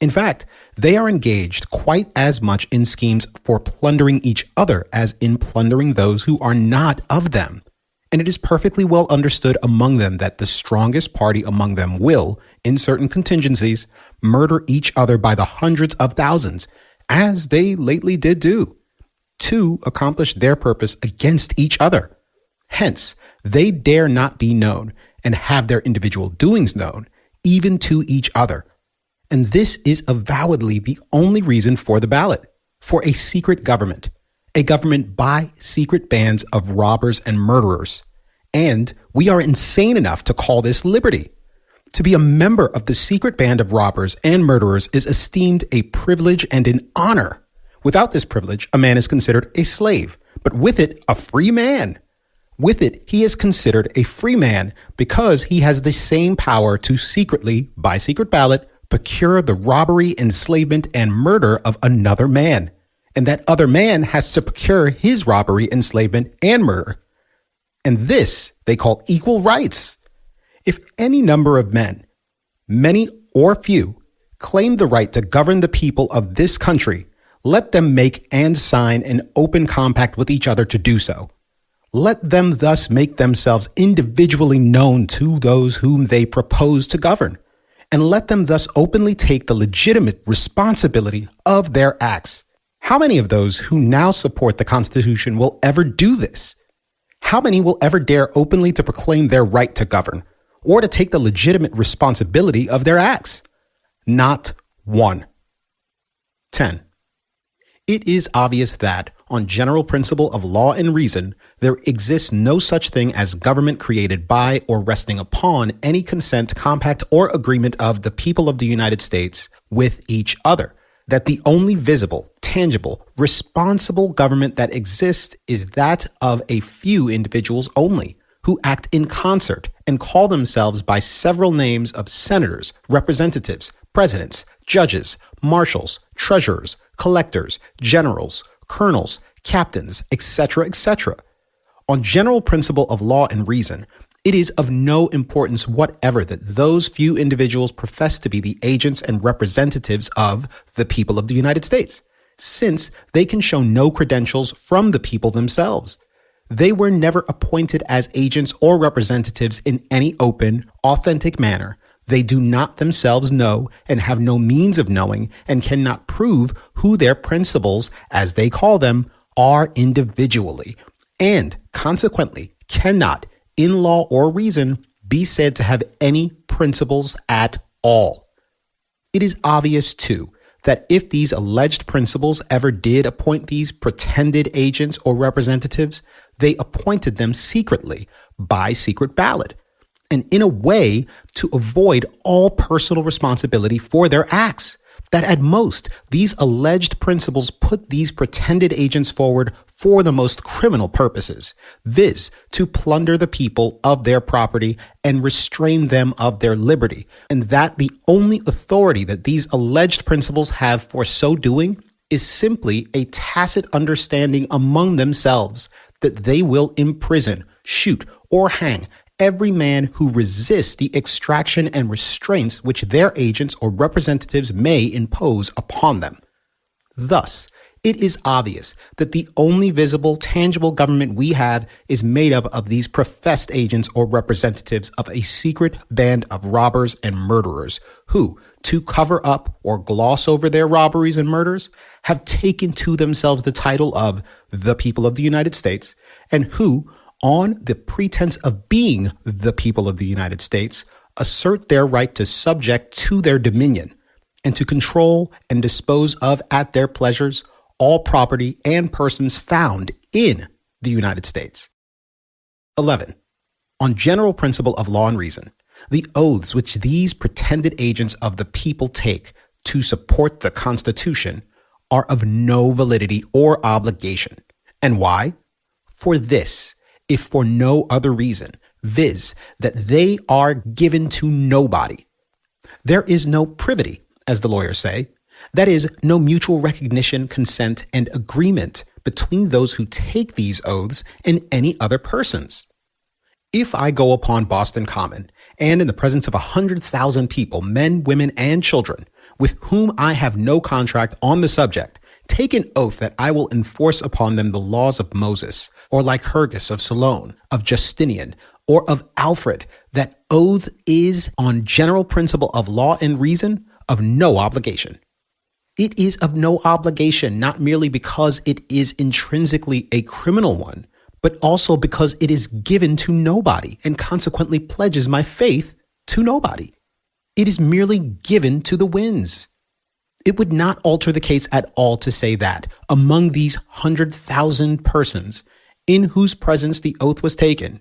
In fact, they are engaged quite as much in schemes for plundering each other as in plundering those who are not of them. And it is perfectly well understood among them that the strongest party among them will, in certain contingencies, murder each other by the hundreds of thousands, as they lately did do, to accomplish their purpose against each other. Hence, they dare not be known and have their individual doings known, even to each other. And this is avowedly the only reason for the ballot, for a secret government, a government by secret bands of robbers and murderers. And we are insane enough to call this liberty. To be a member of the secret band of robbers and murderers is esteemed a privilege and an honor. Without this privilege, a man is considered a slave, but with it, a free man. With it, he is considered a free man because he has the same power to secretly, by secret ballot, procure the robbery, enslavement, and murder of another man. And that other man has to procure his robbery, enslavement, and murder. And this they call equal rights. If any number of men, many or few, claim the right to govern the people of this country, let them make and sign an open compact with each other to do so. Let them thus make themselves individually known to those whom they propose to govern, and let them thus openly take the legitimate responsibility of their acts. How many of those who now support the Constitution will ever do this? How many will ever dare openly to proclaim their right to govern, or to take the legitimate responsibility of their acts? Not one. 10. It is obvious that, on general principle of law and reason, there exists no such thing as government created by or resting upon any consent, compact, or agreement of the people of the United States with each other. That the only visible, tangible, responsible government that exists is that of a few individuals only, who act in concert and call themselves by several names of senators, representatives, presidents, judges, marshals, treasurers, collectors, generals, colonels, captains, etc., etc. On general principle of law and reason, it is of no importance whatever that those few individuals profess to be the agents and representatives of the people of the United States, since they can show no credentials from the people themselves. They were never appointed as agents or representatives in any open, authentic manner. They do not themselves know and have no means of knowing and cannot prove who their principals, as they call them, are individually, and consequently cannot, in law or reason, be said to have any principles at all. It is obvious, too, that if these alleged principals ever did appoint these pretended agents or representatives, they appointed them secretly by secret ballot, and in a way to avoid all personal responsibility for their acts. That at most, these alleged principals put these pretended agents forward for the most criminal purposes, viz., to plunder the people of their property and restrain them of their liberty, and that the only authority that these alleged principals have for so doing is simply a tacit understanding among themselves that they will imprison, shoot, or hang every man who resists the extraction and restraints which their agents or representatives may impose upon them. Thus, it is obvious that the only visible, tangible government we have is made up of these professed agents or representatives of a secret band of robbers and murderers who, to cover up or gloss over their robberies and murders, have taken to themselves the title of the people of the United States, and who, on the pretense of being the people of the United States, assert their right to subject to their dominion and to control and dispose of at their pleasures all property and persons found in the United States. 11. On general principle of law and reason, the oaths which these pretended agents of the people take to support the Constitution are of no validity or obligation. And why? For this, if for no other reason, viz., that they are given to nobody. There is no privity, as the lawyers say. That is, no mutual recognition, consent, and agreement between those who take these oaths and any other persons. If I go upon Boston Common, and in the presence of 100,000 people, men, women, and children, with whom I have no contract on the subject, take an oath that I will enforce upon them the laws of Moses, or Lycurgus of Solon, of Justinian, or of Alfred, that oath is, on general principle of law and reason, of no obligation. It is of no obligation, not merely because it is intrinsically a criminal one, but also because it is given to nobody and consequently pledges my faith to nobody. It is merely given to the winds. It would not alter the case at all to say that among these 100,000 persons in whose presence the oath was taken,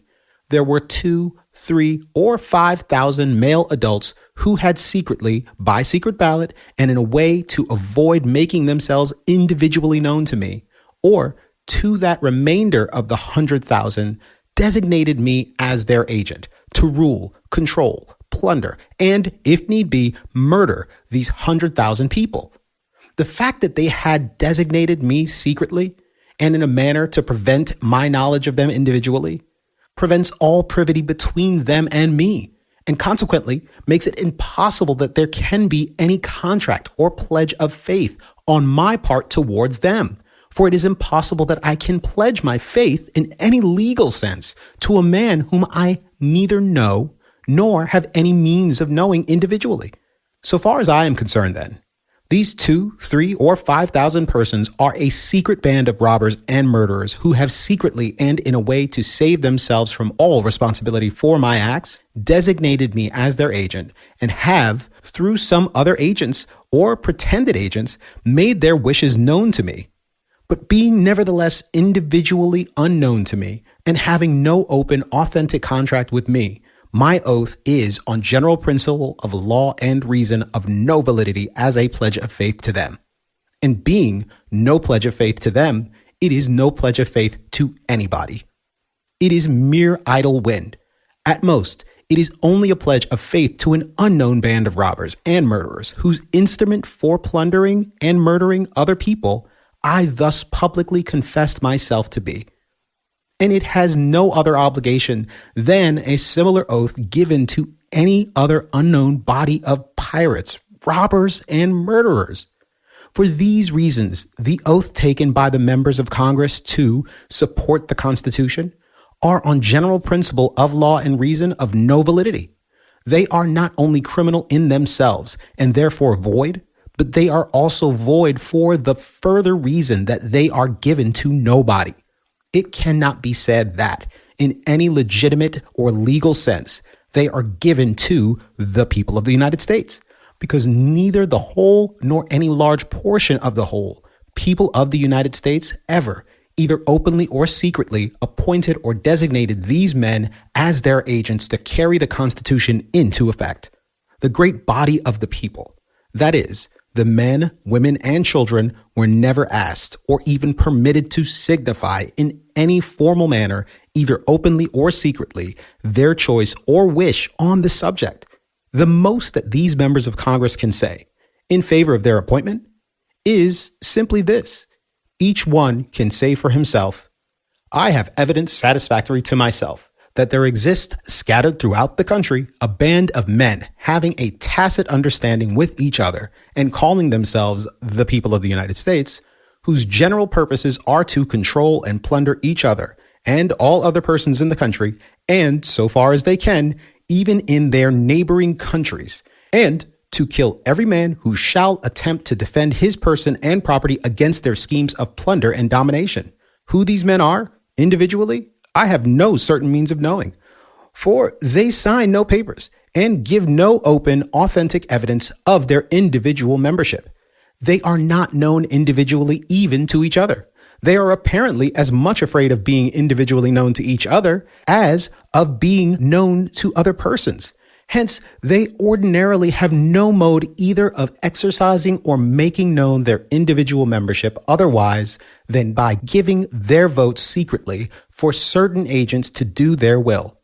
there were 2, 3, or 5,000 male adults who had secretly, by secret ballot, and in a way to avoid making themselves individually known to me, or to that remainder of the 100,000, designated me as their agent to rule, control, plunder, and, if need be, murder these 100,000 people. The fact that they had designated me secretly and in a manner to prevent my knowledge of them individually prevents all privity between them and me, and consequently makes it impossible that there can be any contract or pledge of faith on my part towards them. For it is impossible that I can pledge my faith in any legal sense to a man whom I neither know nor have any means of knowing individually. So far as I am concerned, then, these 2, 3, or 5,000 persons are a secret band of robbers and murderers who have secretly and in a way to save themselves from all responsibility for my acts, designated me as their agent and have, through some other agents or pretended agents, made their wishes known to me. But being nevertheless individually unknown to me and having no open, authentic contract with me, my oath is, on general principle of law and reason, of no validity as a pledge of faith to them. And being no pledge of faith to them, it is no pledge of faith to anybody. It is mere idle wind. At most, it is only a pledge of faith to an unknown band of robbers and murderers whose instrument for plundering and murdering other people I thus publicly confessed myself to be. And it has no other obligation than a similar oath given to any other unknown body of pirates, robbers, and murderers. For these reasons, the oath taken by the members of Congress to support the Constitution are, on general principle of law and reason, of no validity. They are not only criminal in themselves and therefore void, but they are also void for the further reason that they are given to nobody. It cannot be said that, in any legitimate or legal sense, they are given to the people of the United States, because neither the whole nor any large portion of the whole people of the United States ever, either openly or secretly, appointed or designated these men as their agents to carry the Constitution into effect. The great body of the people, that is, the men, women, and children, were never asked or even permitted to signify in any formal manner, either openly or secretly, their choice or wish on the subject. The most that these members of Congress can say in favor of their appointment is simply this. Each one can say for himself, I have evidence satisfactory to myself that there exists scattered throughout the country a band of men having a tacit understanding with each other and calling themselves the people of the United States, whose general purposes are to control and plunder each other and all other persons in the country, and, so far as they can, even in their neighboring countries, and to kill every man who shall attempt to defend his person and property against their schemes of plunder and domination. Who these men are, individually, I have no certain means of knowing, for they sign no papers and give no open, authentic evidence of their individual membership. They are not known individually even to each other. They are apparently as much afraid of being individually known to each other as of being known to other persons. Hence, they ordinarily have no mode either of exercising or making known their individual membership otherwise than by giving their votes secretly for certain agents to do their will.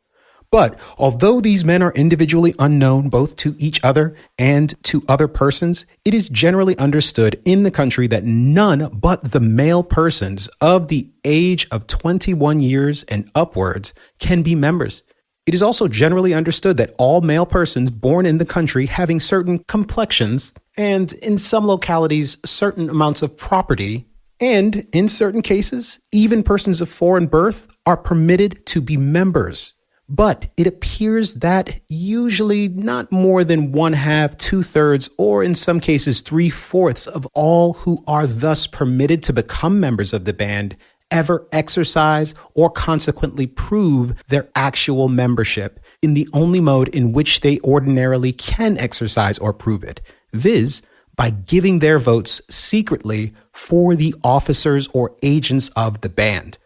But although these men are individually unknown both to each other and to other persons, it is generally understood in the country that none but the male persons of the age of 21 years and upwards can be members. It is also generally understood that all male persons born in the country having certain complexions, and in some localities, certain amounts of property, and in certain cases, even persons of foreign birth, are permitted to be members. But it appears that usually not more than 1/2, 2/3, or in some cases 3/4 of all who are thus permitted to become members of the band ever exercise or consequently prove their actual membership in the only mode in which they ordinarily can exercise or prove it, viz., by giving their votes secretly for the officers or agents of the band.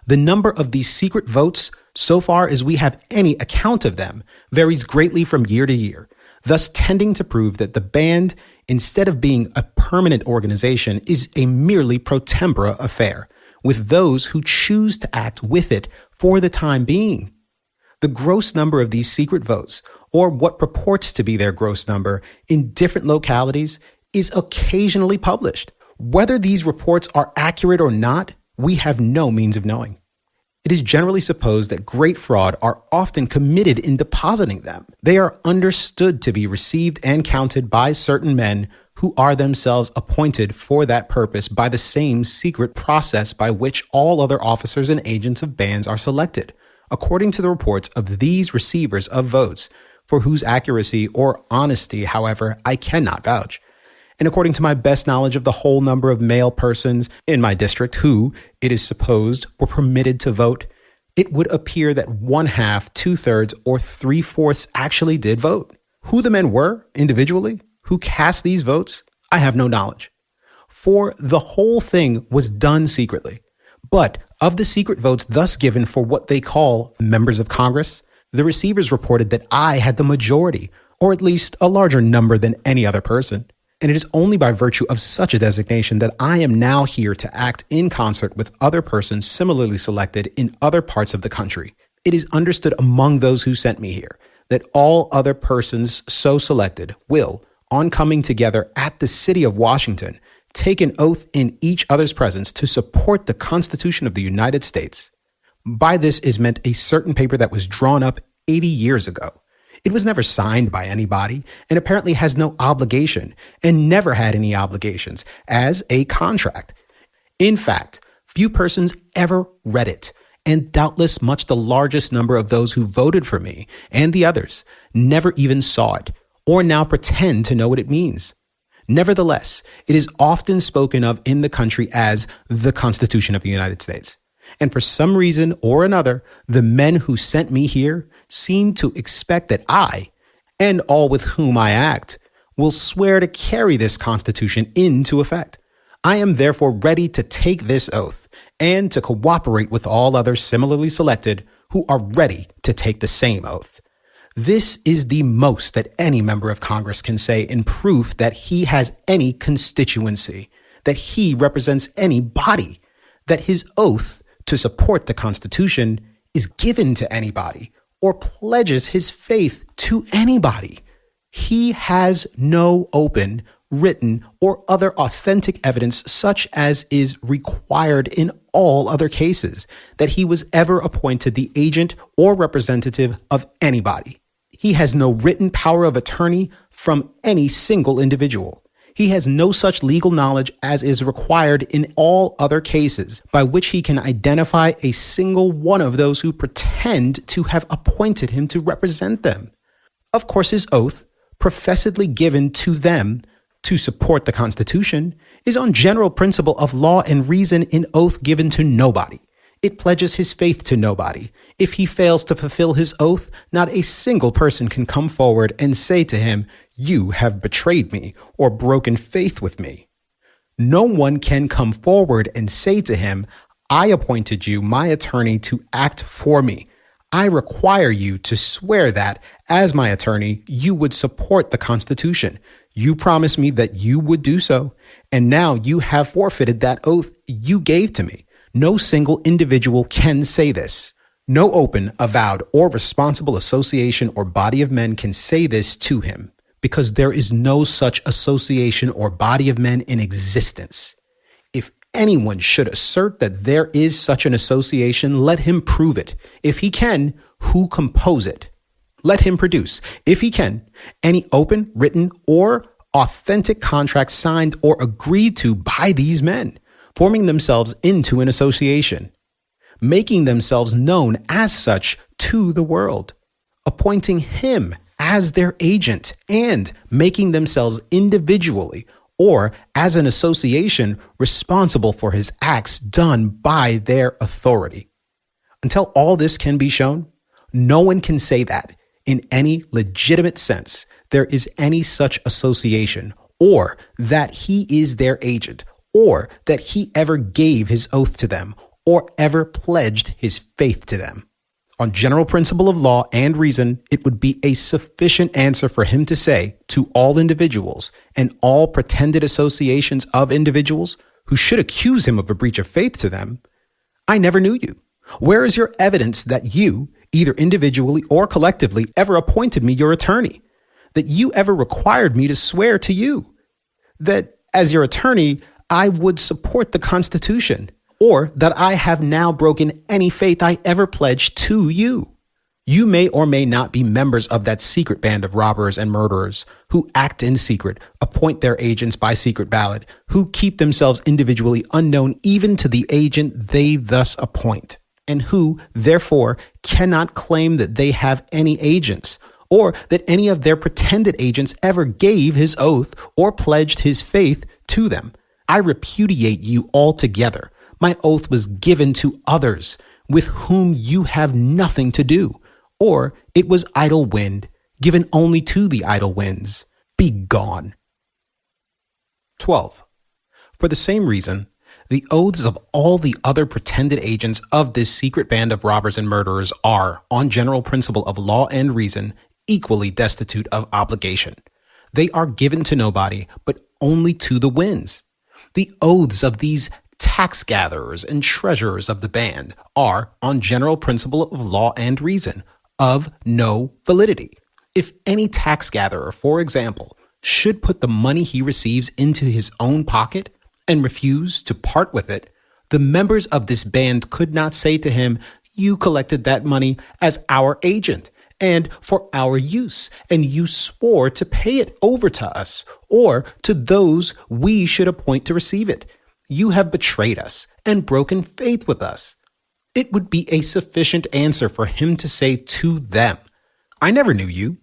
The number of these secret votes, so far as we have any account of them, varies greatly from year to year, thus tending to prove that the band, instead of being a permanent organization, is a merely pro tempore affair, with those who choose to act with it for the time being. The gross number of these secret votes, or what purports to be their gross number, in different localities is occasionally published. Whether these reports are accurate or not, we have no means of knowing. It is generally supposed that great fraud are often committed in depositing them. They are understood to be received and counted by certain men who are themselves appointed for that purpose by the same secret process by which all other officers and agents of bands are selected, according to the reports of these receivers of votes, for whose accuracy or honesty, however, I cannot vouch. And according to my best knowledge of the whole number of male persons in my district who, it is supposed, were permitted to vote, it would appear that 1/2, 2/3, or 3/4 actually did vote. Who the men were, individually, who cast these votes, I have no knowledge. For the whole thing was done secretly. But of the secret votes thus given for what they call members of Congress, the receivers reported that I had the majority, or at least a larger number than any other person. And it is only by virtue of such a designation that I am now here to act in concert with other persons similarly selected in other parts of the country. It is understood among those who sent me here that all other persons so selected will, on coming together at the city of Washington, take an oath in each other's presence to support the Constitution of the United States. By this is meant a certain paper that was drawn up 80 years ago. It was never signed by anybody and apparently has no obligation and never had any obligations as a contract. In fact, few persons ever read it, and doubtless much the largest number of those who voted for me and the others never even saw it or now pretend to know what it means. Nevertheless, it is often spoken of in the country as the Constitution of the United States. And for some reason or another, the men who sent me here seem to expect that I, and all with whom I act, will swear to carry this Constitution into effect. I am therefore ready to take this oath and to cooperate with all others similarly selected who are ready to take the same oath. This is the most that any member of Congress can say in proof that he has any constituency, that he represents any body, that his oath to support the Constitution is given to anybody or pledges his faith to anybody. He has no open, written, or other authentic evidence such as is required in all other cases that he was ever appointed the agent or representative of anybody. He has no written power of attorney from any single individual. He has no such legal knowledge as is required in all other cases by which he can identify a single one of those who pretend to have appointed him to represent them. Of course, his oath, professedly given to them to support the Constitution, is on general principle of law and reason an oath given to nobody. It pledges his faith to nobody. If he fails to fulfill his oath, not a single person can come forward and say to him, "You have betrayed me or broken faith with me." No one can come forward and say to him, "I appointed you, my attorney, to act for me. I require you to swear that, as my attorney, you would support the Constitution. You promised me that you would do so, and now you have forfeited that oath you gave to me." No single individual can say this. No open, avowed, or responsible association or body of men can say this to him, because there is no such association or body of men in existence. If anyone should assert that there is such an association, let him prove it. If he can, who compose it. Let him produce, if he can, any open, written, or authentic contract signed or agreed to by these men, forming themselves into an association, making themselves known as such to the world, appointing him as their agent, and making themselves individually or as an association responsible for his acts done by their authority. Until all this can be shown, no one can say that, in any legitimate sense, there is any such association, or that he is their agent, or that he ever gave his oath to them, or ever pledged his faith to them. On general principle of law and reason, it would be a sufficient answer for him to say to all individuals and all pretended associations of individuals who should accuse him of a breach of faith to them, I never knew you. Where is your evidence that you, either individually or collectively, ever appointed me your attorney? That you ever required me to swear to you? That as your attorney, I would support the Constitution? Or that I have now broken any faith I ever pledged to you? You may or may not be members of that secret band of robbers and murderers who act in secret, appoint their agents by secret ballot, who keep themselves individually unknown even to the agent they thus appoint, and who, therefore, cannot claim that they have any agents, or that any of their pretended agents ever gave his oath or pledged his faith to them. I repudiate you altogether. My oath was given to others with whom you have nothing to do, or it was idle wind, given only to the idle winds. Be gone. 12. For the same reason, the oaths of all the other pretended agents of this secret band of robbers and murderers are, on general principle of law and reason, equally destitute of obligation. They are given to nobody, but only to the winds. The oaths of these tax gatherers and treasurers of the band are, on general principle of law and reason, of no validity. If any tax gatherer, for example, should put the money he receives into his own pocket and refuse to part with it, the members of this band could not say to him, "You collected that money as our agent and for our use, and you swore to pay it over to us or to those we should appoint to receive it. You have betrayed us and broken faith with us." It would be a sufficient answer for him to say to them, "I never knew you.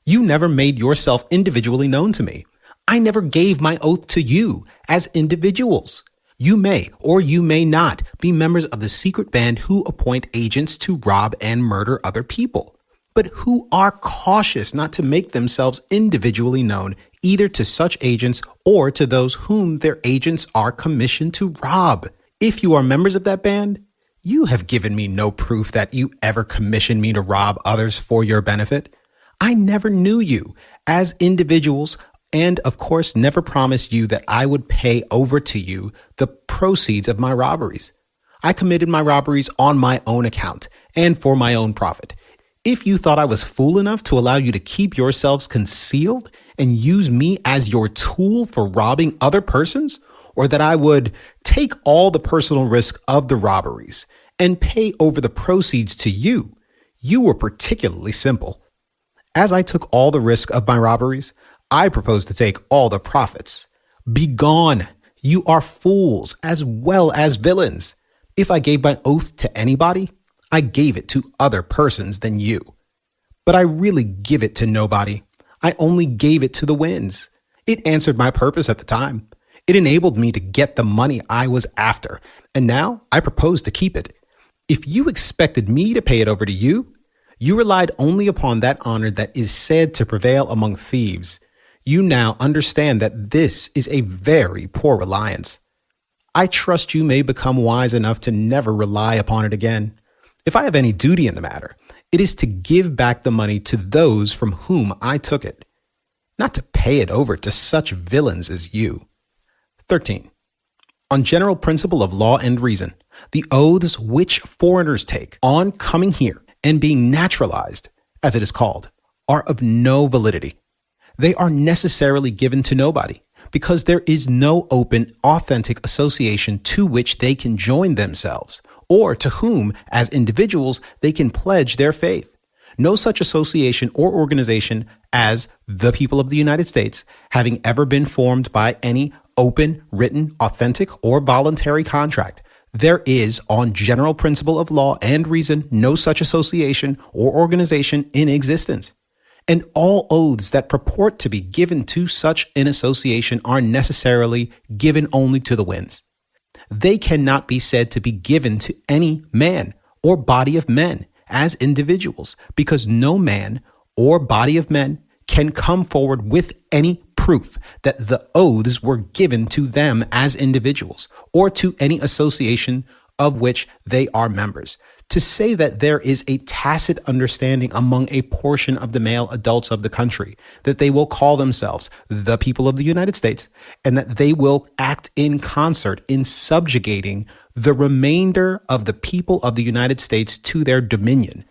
You never made yourself individually known to me. I never gave my oath to you as individuals. You may or you may not be members of the secret band who appoint agents to rob and murder other people, but who are cautious not to make themselves individually known either to such agents or to those whom their agents are commissioned to rob. If you are members of that band, you have given me no proof that you ever commissioned me to rob others for your benefit. I never knew you as individuals, and of course never promised you that I would pay over to you the proceeds of my robberies. I committed my robberies on my own account and for my own profit. If you thought I was fool enough to allow you to keep yourselves concealed and use me as your tool for robbing other persons, or that I would take all the personal risk of the robberies and pay over the proceeds to you, you were particularly simple. As I took all the risk of my robberies, I propose to take all the profits. Begone! You are fools as well as villains. If I gave my oath to anybody, I gave it to other persons than you. But I really give it to nobody. I only gave it to the winds. It answered my purpose at the time. It enabled me to get the money I was after, and now I propose to keep it. If you expected me to pay it over to you, you relied only upon that honor that is said to prevail among thieves. You now understand that this is a very poor reliance. I trust you may become wise enough to never rely upon it again. If I have any duty in the matter, it is to give back the money to those from whom I took it, not to pay it over to such villains as you. 13. On general principle of law and reason, the oaths which foreigners take on coming here and being naturalized, as it is called, are of no validity. They are necessarily given to nobody, because there is no open, authentic association to which they can join themselves, or to whom, as individuals, they can pledge their faith. No such association or organization as the people of the United States having ever been formed by any open, written, authentic, or voluntary contract. There is, on general principle of law and reason, no such association or organization in existence. And all oaths that purport to be given to such an association are necessarily given only to the winds. They cannot be said to be given to any man or body of men as individuals, because no man or body of men can come forward with any proof that the oaths were given to them as individuals or to any association of which they are members. To say that there is a tacit understanding among a portion of the male adults of the country that they will call themselves the people of the United States and that they will act in concert in subjugating the remainder of the people of the United States to their dominion,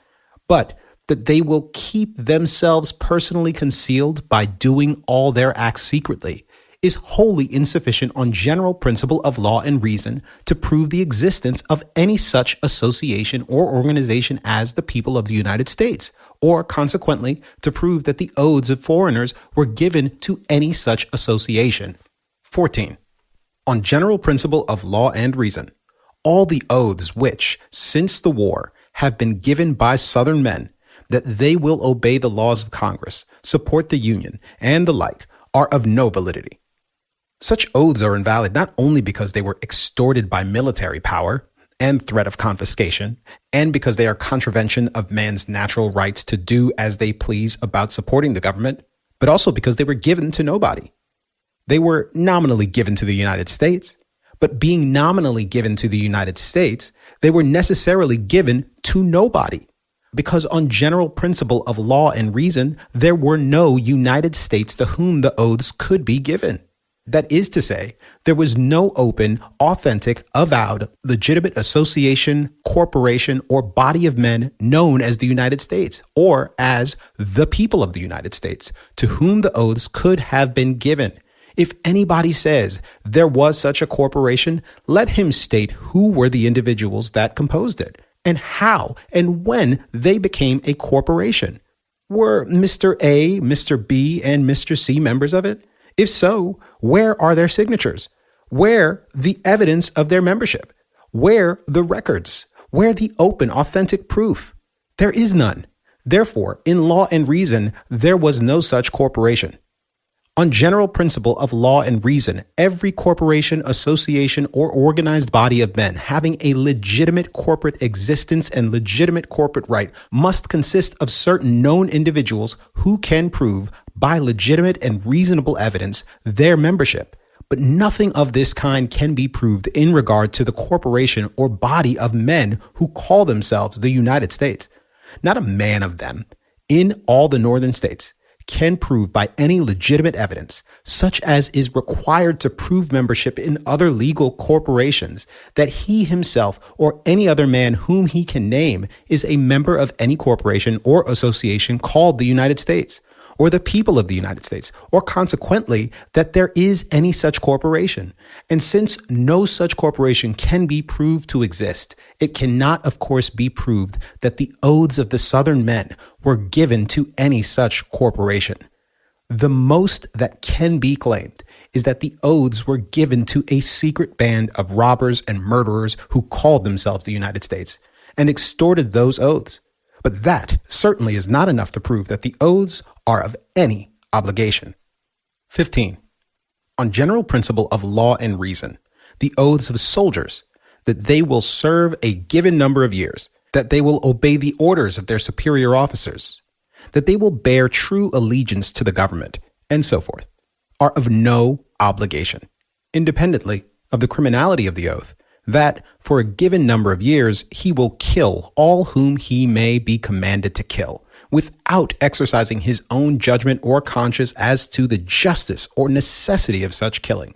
but that they will keep themselves personally concealed by doing all their acts secretly, is wholly insufficient on general principle of law and reason to prove the existence of any such association or organization as the people of the United States, or consequently to prove that the oaths of foreigners were given to any such association. 14. On general principle of law and reason, all the oaths which, since the war, have been given by Southern men, that they will obey the laws of Congress, support the Union, and the like, are of no validity. Such oaths are invalid not only because they were extorted by military power and threat of confiscation, and because they are contravention of man's natural rights to do as they please about supporting the government, but also because they were given to nobody. They were nominally given to the United States, but being nominally given to the United States, they were necessarily given to nobody. Because on general principle of law and reason, there were no United States to whom the oaths could be given. That is to say, there was no open, authentic, avowed, legitimate association, corporation, or body of men known as the United States, or as the people of the United States, to whom the oaths could have been given. If anybody says there was such a corporation, let him state who were the individuals that composed it, and how and when they became a corporation. Were Mr. A, Mr. B, and Mr. C members of it? If so, where are their signatures? Where the evidence of their membership? Where the records? Where the open, authentic proof? There is none. Therefore, in law and reason, there was no such corporation. On general principle of law and reason, every corporation, association, or organized body of men having a legitimate corporate existence and legitimate corporate right must consist of certain known individuals who can prove by legitimate and reasonable evidence their membership. But nothing of this kind can be proved in regard to the corporation or body of men who call themselves the United States. Not a man of them in all the northern states can prove by any legitimate evidence, such as is required to prove membership in other legal corporations, that he himself or any other man whom he can name is a member of any corporation or association called the United States, or the people of the United States, or consequently that there is any such corporation. And since no such corporation can be proved to exist, it cannot, of course, be proved that the oaths of the Southern men were given to any such corporation. The most that can be claimed is that the oaths were given to a secret band of robbers and murderers who called themselves the United States and extorted those oaths. But that certainly is not enough to prove that the oaths are of any obligation. 15. On general principle of law and reason, the oaths of soldiers, that they will serve a given number of years, that they will obey the orders of their superior officers, that they will bear true allegiance to the government, and so forth, are of no obligation, independently of the criminality of the oath, that for a given number of years he will kill all whom he may be commanded to kill, without exercising his own judgment or conscience as to the justice or necessity of such killing.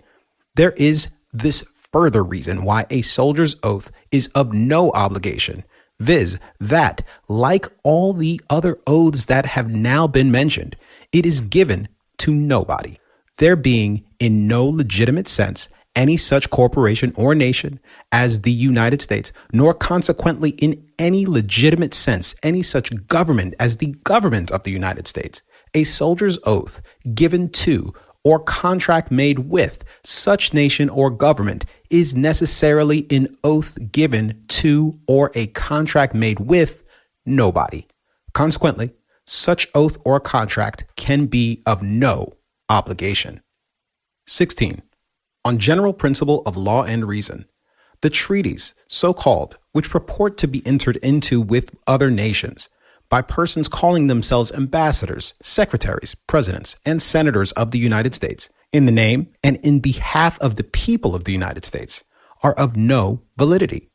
There is this further reason why a soldier's oath is of no obligation, viz., that, like all the other oaths that have now been mentioned, it is given to nobody, there being in no legitimate sense any such corporation or nation as the United States, nor consequently in any legitimate sense any such government as the government of the United States, a soldier's oath given to or contract made with such nation or government is necessarily an oath given to or a contract made with nobody. Consequently, such oath or contract can be of no obligation. 16. On general principle of law and reason, the treaties, so-called, which purport to be entered into with other nations by persons calling themselves ambassadors, secretaries, presidents, and senators of the United States, in the name and in behalf of the people of the United States, are of no validity.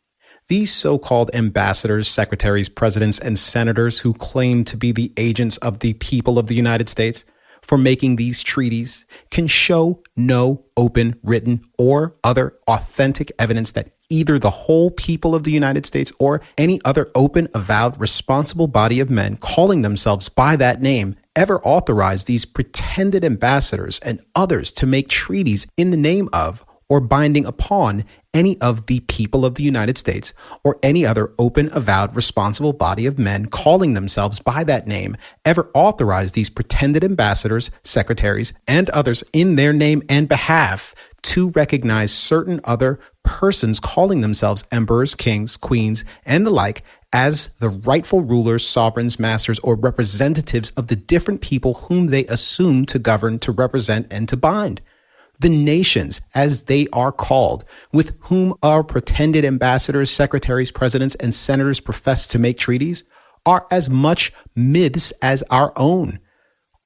These so-called ambassadors, secretaries, presidents, and senators who claim to be the agents of the people of the United States for making these treaties can show no open, written, or other authentic evidence that either the whole people of the United States or any other open, avowed, responsible body of men calling themselves by that name ever authorized these pretended ambassadors and others to make treaties in the name of or binding upon any of the people of the United States or any other open, avowed, responsible body of men calling themselves by that name ever authorized these pretended ambassadors, secretaries, and others in their name and behalf to recognize certain other persons calling themselves emperors, kings, queens, and the like as the rightful rulers, sovereigns, masters, or representatives of the different people whom they assume to govern, to represent, and to bind. The nations, as they are called, with whom our pretended ambassadors, secretaries, presidents, and senators profess to make treaties, are as much myths as our own.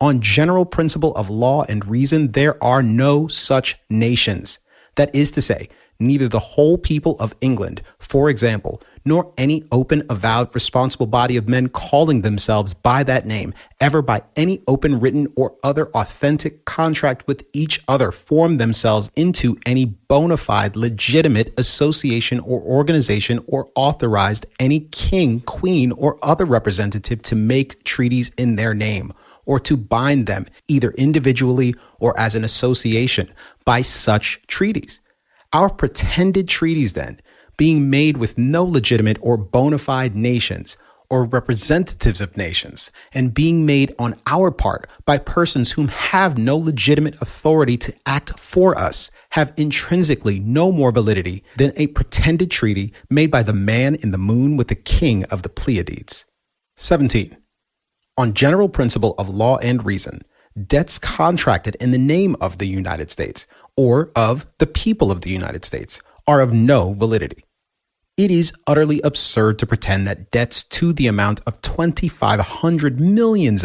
On general principle of law and reason, there are no such nations. That is to say, neither the whole people of England, for example, nor any open, avowed, responsible body of men calling themselves by that name, ever by any open, written, or other authentic contract with each other form themselves into any bona fide, legitimate association or organization or authorized any king, queen, or other representative to make treaties in their name, or to bind them either individually or as an association by such treaties. Our pretended treaties, then, being made with no legitimate or bona fide nations or representatives of nations, and being made on our part by persons whom have no legitimate authority to act for us, have intrinsically no more validity than a pretended treaty made by the man in the moon with the king of the Pleiades. 17. On general principle of law and reason, debts contracted in the name of the United States or of the people of the United States are of no validity. It is utterly absurd to pretend that debts to the amount of $2,500 million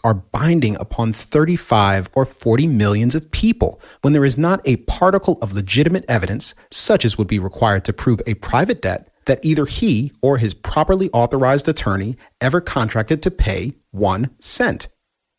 are binding upon 35 or 40 millions of people when there is not a particle of legitimate evidence, such as would be required to prove a private debt, that either he or his properly authorized attorney ever contracted to pay 1 cent.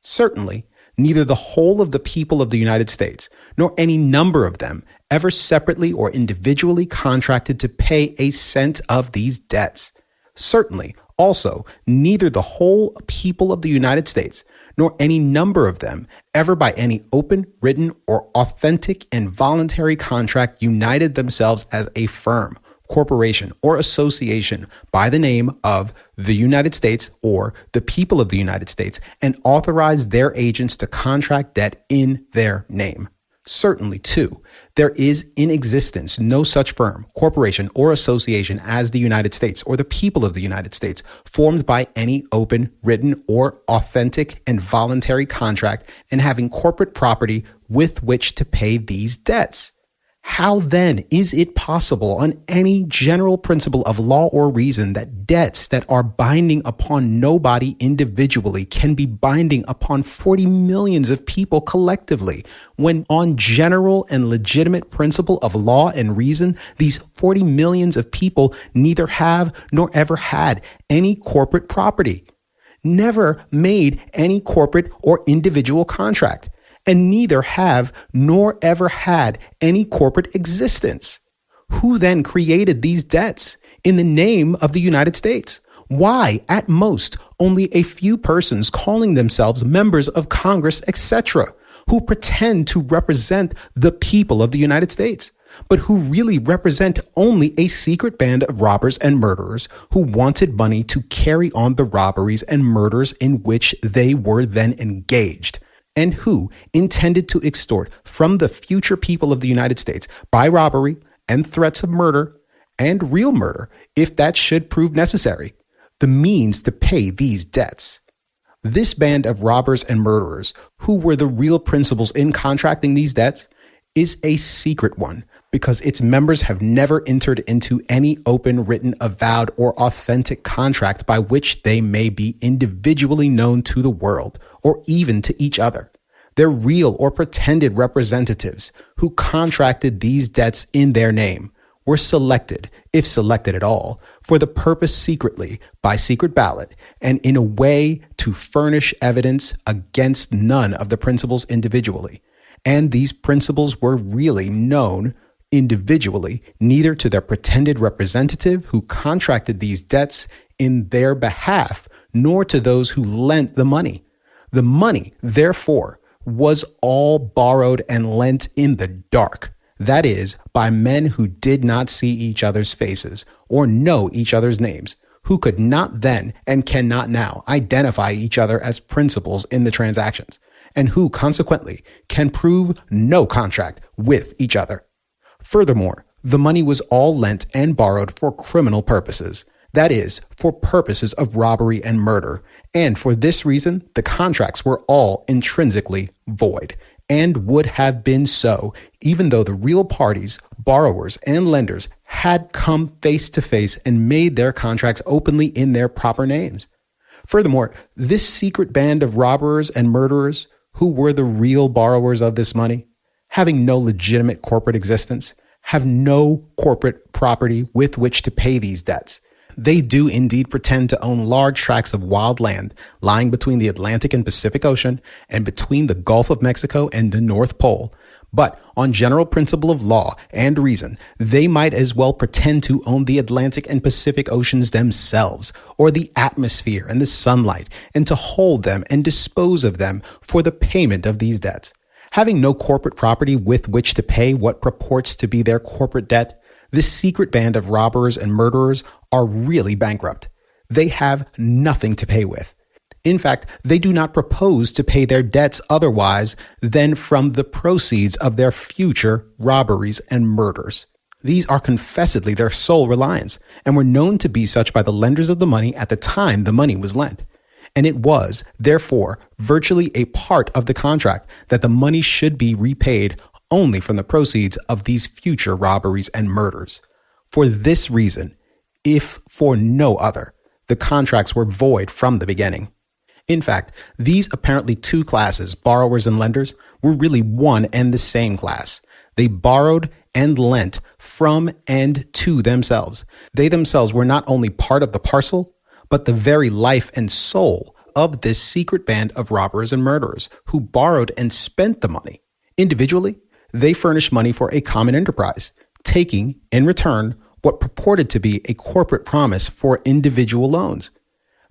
Certainly, neither the whole of the people of the United States, nor any number of them, ever separately or individually contracted to pay a cent of these debts. Certainly, also, neither the whole people of the United States, nor any number of them, ever by any open, written, or authentic and voluntary contract united themselves as a firm, corporation, or association by the name of the United States or the people of the United States and authorized their agents to contract debt in their name. Certainly, too, there is in existence no such firm, corporation, or association as the United States or the people of the United States formed by any open, written, or authentic and voluntary contract and having corporate property with which to pay these debts. How then is it possible on any general principle of law or reason that debts that are binding upon nobody individually can be binding upon 40 millions of people collectively, when on general and legitimate principle of law and reason, these 40 millions of people neither have nor ever had any corporate property, never made any corporate or individual contract, and neither have nor ever had any corporate existence? Who then created these debts in the name of the United States? Why, at most, only a few persons calling themselves members of Congress, etc., who pretend to represent the people of the United States? but who really represent only a secret band of robbers and murderers who wanted money to carry on the robberies and murders in which they were then engaged, and who intended to extort from the future people of the United States by robbery and threats of murder and real murder, if that should prove necessary, the means to pay these debts. This band of robbers and murderers, who were the real principals in contracting these debts, is a secret one because its members have never entered into any open, written, avowed, or authentic contract by which they may be individually known to the world or even to each other. They're real or pretended representatives who contracted these debts in their name, were selected, if selected at all, for the purpose secretly by secret ballot and in a way to furnish evidence against none of the principals individually. And these principals were really known individually, neither to their pretended representative who contracted these debts in their behalf, nor to those who lent the money. The money, therefore, was all borrowed and lent in the dark. That is, by men who did not see each other's faces or know each other's names, who could not then and cannot now identify each other as principals in the transactions, and who consequently can prove no contract with each other. Furthermore, the money was all lent and borrowed for criminal purposes, that is, for purposes of robbery and murder, and for this reason, the contracts were all intrinsically void, and would have been so, even though the real parties, borrowers, and lenders had come face to face and made their contracts openly in their proper names. Furthermore, this secret band of robbers and murderers, who were the real borrowers of this money, having no legitimate corporate existence, have no corporate property with which to pay these debts. They do indeed pretend to own large tracts of wild land lying between the Atlantic and Pacific Ocean and between the Gulf of Mexico and the North Pole. But on general principle of law and reason, they might as well pretend to own the Atlantic and Pacific Oceans themselves, or the atmosphere and the sunlight, and to hold them and dispose of them for the payment of these debts. Having no corporate property with which to pay what purports to be their corporate debt, this secret band of robbers and murderers are really bankrupt. They have nothing to pay with. In fact, they do not propose to pay their debts otherwise than from the proceeds of their future robberies and murders. These are confessedly their sole reliance, and were known to be such by the lenders of the money at the time the money was lent. And it was, therefore, virtually a part of the contract that the money should be repaid only from the proceeds of these future robberies and murders. For this reason, if for no other, the contracts were void from the beginning. In fact, these apparently two classes, borrowers and lenders, were really one and the same class. They borrowed and lent from and to themselves. They themselves were not only part of the parcel, but the very life and soul of this secret band of robbers and murderers who borrowed and spent the money. Individually, they furnished money for a common enterprise, taking, in return, what purported to be a corporate promise for individual loans.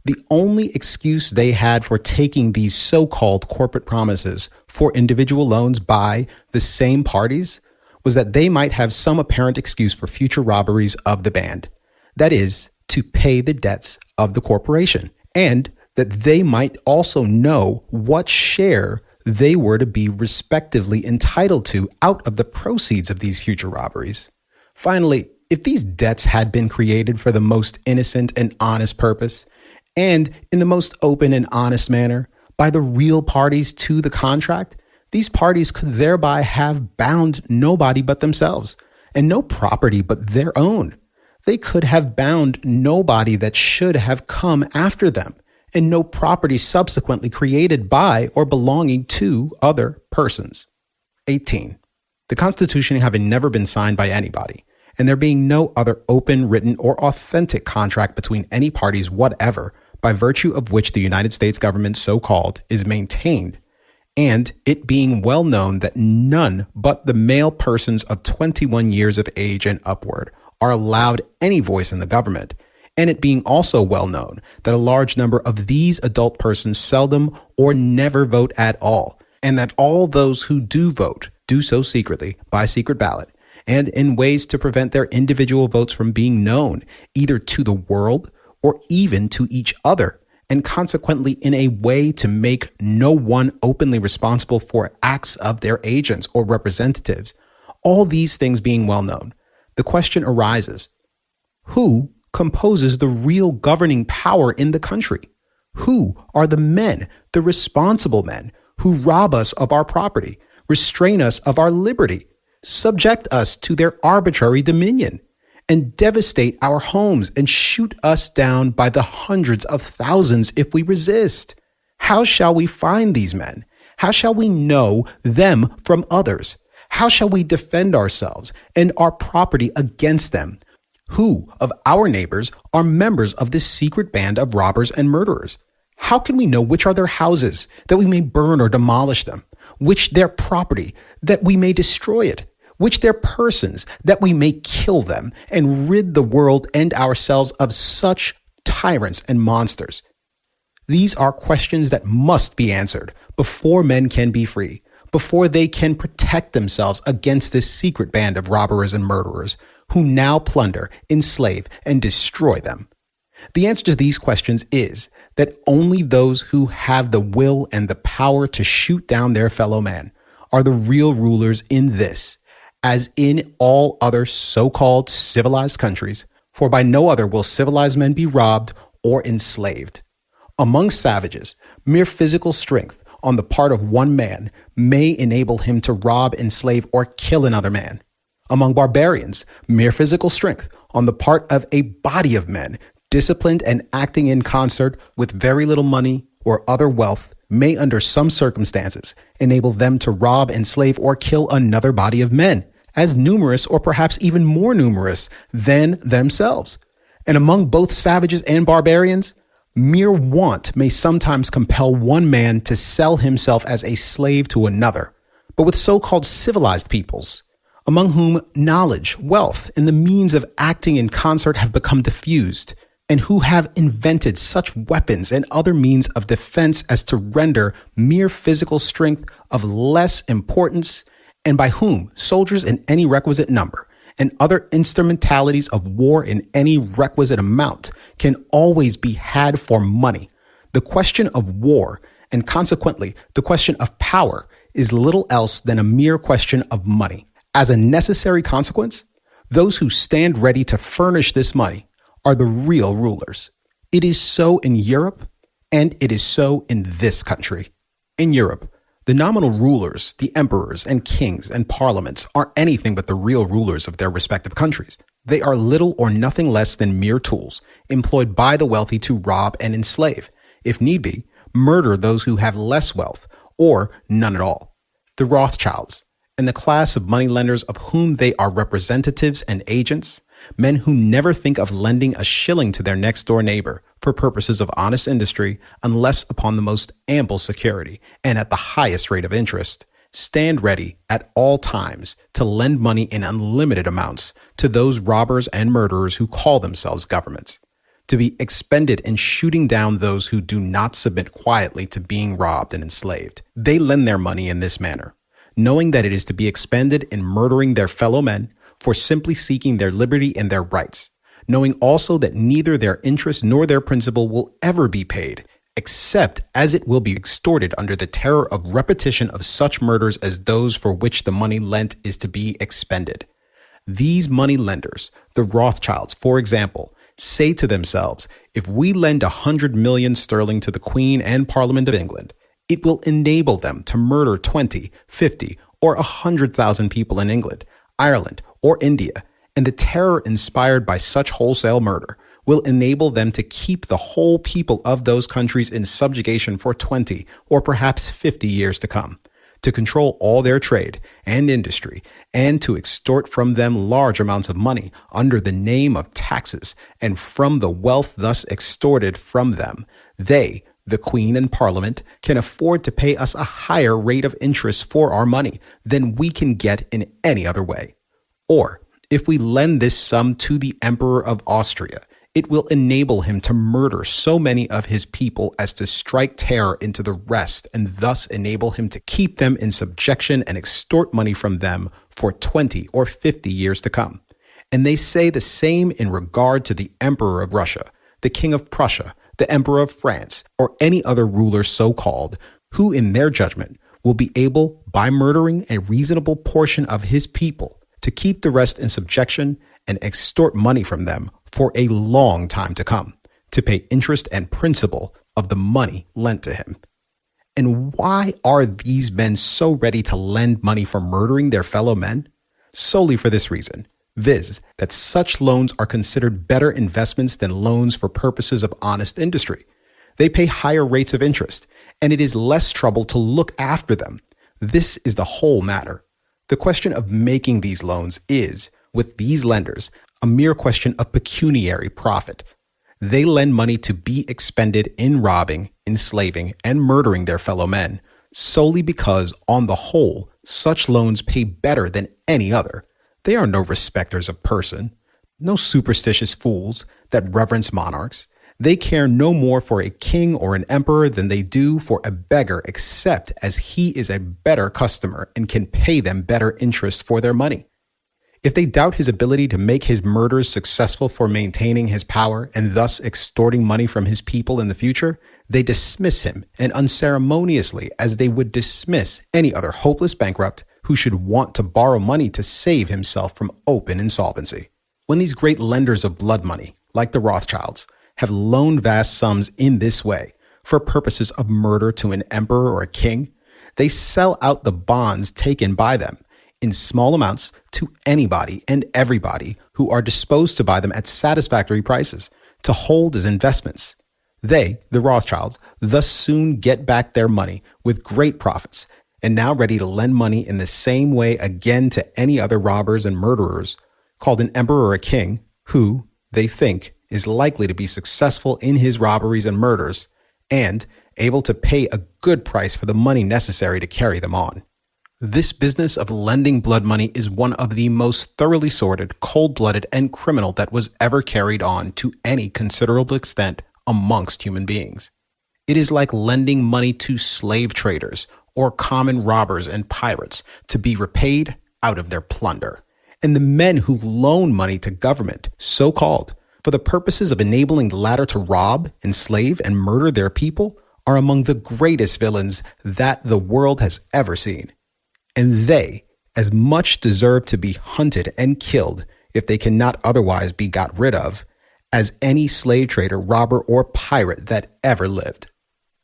The only excuse they had for taking these so-called corporate promises for individual loans by the same parties was that they might have some apparent excuse for future robberies of the band. That is, to pay the debts of the corporation, and that they might also know what share they were to be respectively entitled to out of the proceeds of these future robberies. Finally, if these debts had been created for the most innocent and honest purpose, and in the most open and honest manner, by the real parties to the contract, these parties could thereby have bound nobody but themselves, and no property but their own. They could have bound nobody that should have come after them, and no property subsequently created by or belonging to other persons. 18. The Constitution having never been signed by anybody, and there being no other open, written, or authentic contract between any parties whatever, by virtue of which the United States government so-called is maintained, and it being well known that none but the male persons of 21 years of age and upward are allowed any voice in the government, and it being also well known that a large number of these adult persons seldom or never vote at all, and that all those who do vote do so secretly by secret ballot, and in ways to prevent their individual votes from being known, either to the world or even to each other, and consequently in a way to make no one openly responsible for acts of their agents or representatives. All these things being well known, the question arises, who composes the real governing power in the country? Who are the men, the responsible men, who rob us of our property, restrain us of our liberty, subject us to their arbitrary dominion, and devastate our homes and shoot us down by the hundreds of thousands if we resist? How shall we find these men? How shall we know them from others? How shall we defend ourselves and our property against them? Who of our neighbors are members of this secret band of robbers and murderers? How can we know which are their houses, that we may burn or demolish them? Which their property, that we may destroy it? Which their persons, that we may kill them and rid the world and ourselves of such tyrants and monsters? These are questions that must be answered before men can be free, before they can protect themselves against this secret band of robbers and murderers who now plunder, enslave, and destroy them. The answer to these questions is that only those who have the will and the power to shoot down their fellow man are the real rulers in this, as in all other so-called civilized countries, for by no other will civilized men be robbed or enslaved. Among savages, mere physical strength on the part of one man may enable him to rob, enslave, or kill another man. Among barbarians, mere physical strength on the part of a body of men, disciplined and acting in concert with very little money or other wealth, may under some circumstances enable them to rob, enslave, or kill another body of men, as numerous or perhaps even more numerous than themselves. And among both savages and barbarians, mere want may sometimes compel one man to sell himself as a slave to another. But with so-called civilized peoples, among whom knowledge, wealth, and the means of acting in concert have become diffused, and who have invented such weapons and other means of defense as to render mere physical strength of less importance, and by whom soldiers in any requisite number and other instrumentalities of war in any requisite amount can always be had for money. The question of war, and consequently the question of power, is little else than a mere question of money. As a necessary consequence, those who stand ready to furnish this money are the real rulers. It is so in Europe, and it is so in this country. In Europe, the nominal rulers, the emperors and kings and parliaments, are anything but the real rulers of their respective countries. They are little or nothing less than mere tools, employed by the wealthy to rob and enslave, if need be, murder those who have less wealth, or none at all. The Rothschilds, and the class of moneylenders of whom they are representatives and agents, men who never think of lending a shilling to their next-door neighbor for purposes of honest industry unless upon the most ample security and at the highest rate of interest, stand ready at all times to lend money in unlimited amounts to those robbers and murderers who call themselves governments, to be expended in shooting down those who do not submit quietly to being robbed and enslaved. They lend their money in this manner, knowing that it is to be expended in murdering their fellow men for simply seeking their liberty and their rights, knowing also that neither their interest nor their principal will ever be paid, except as it will be extorted under the terror of repetition of such murders as those for which the money lent is to be expended. These money lenders, the Rothschilds, for example, say to themselves, if we lend 100 million sterling to the Queen and Parliament of England, it will enable them to murder 20, 50, or 100,000 people in England, Ireland, or India, and the terror inspired by such wholesale murder will enable them to keep the whole people of those countries in subjugation for 20 or perhaps 50 years to come, to control all their trade and industry, and to extort from them large amounts of money under the name of taxes, and from the wealth thus extorted from them, they, the Queen and Parliament, can afford to pay us a higher rate of interest for our money than we can get in any other way. Or, if we lend this sum to the Emperor of Austria, It will enable him to murder so many of his people as to strike terror into the rest and thus enable him to keep them in subjection and extort money from them for 20 or 50 years to come. And they say the same in regard to the Emperor of Russia, the King of Prussia, the Emperor of France, or any other ruler so-called, who in their judgment will be able, by murdering a reasonable portion of his people, to keep the rest in subjection and extort money from them for a long time to come, to pay interest and principal of the money lent to him. And why are these men so ready to lend money for murdering their fellow men? Solely for this reason, viz., that such loans are considered better investments than loans for purposes of honest industry. They pay higher rates of interest, and it is less trouble to look after them. This is the whole matter. The question of making these loans is, with these lenders, a mere question of pecuniary profit. They lend money to be expended in robbing, enslaving, and murdering their fellow men, solely because, on the whole, such loans pay better than any other. They are no respecters of person, no superstitious fools that reverence monarchs. They care no more for a king or an emperor than they do for a beggar, except as he is a better customer and can pay them better interest for their money. If they doubt his ability to make his murders successful for maintaining his power and thus extorting money from his people in the future, they dismiss him, and unceremoniously as they would dismiss any other hopeless bankrupt who should want to borrow money to save himself from open insolvency. When these great lenders of blood money, like the Rothschilds, have loaned vast sums in this way for purposes of murder to an emperor or a king, they sell out the bonds taken by them in small amounts to anybody and everybody who are disposed to buy them at satisfactory prices to hold as investments. They, the Rothschilds, thus soon get back their money with great profits and now ready to lend money in the same way again to any other robbers and murderers called an emperor or a king who, they think, is likely to be successful in his robberies and murders and able to pay a good price for the money necessary to carry them on. This business of lending blood money is one of the most thoroughly sordid, cold-blooded, and criminal that was ever carried on to any considerable extent amongst human beings. It is like lending money to slave traders or common robbers and pirates to be repaid out of their plunder. And the men who loan money to government, so-called, for the purposes of enabling the latter to rob, enslave, and murder their people are among the greatest villains that the world has ever seen. And they as much deserve to be hunted and killed if they cannot otherwise be got rid of, as any slave trader, robber, or pirate that ever lived.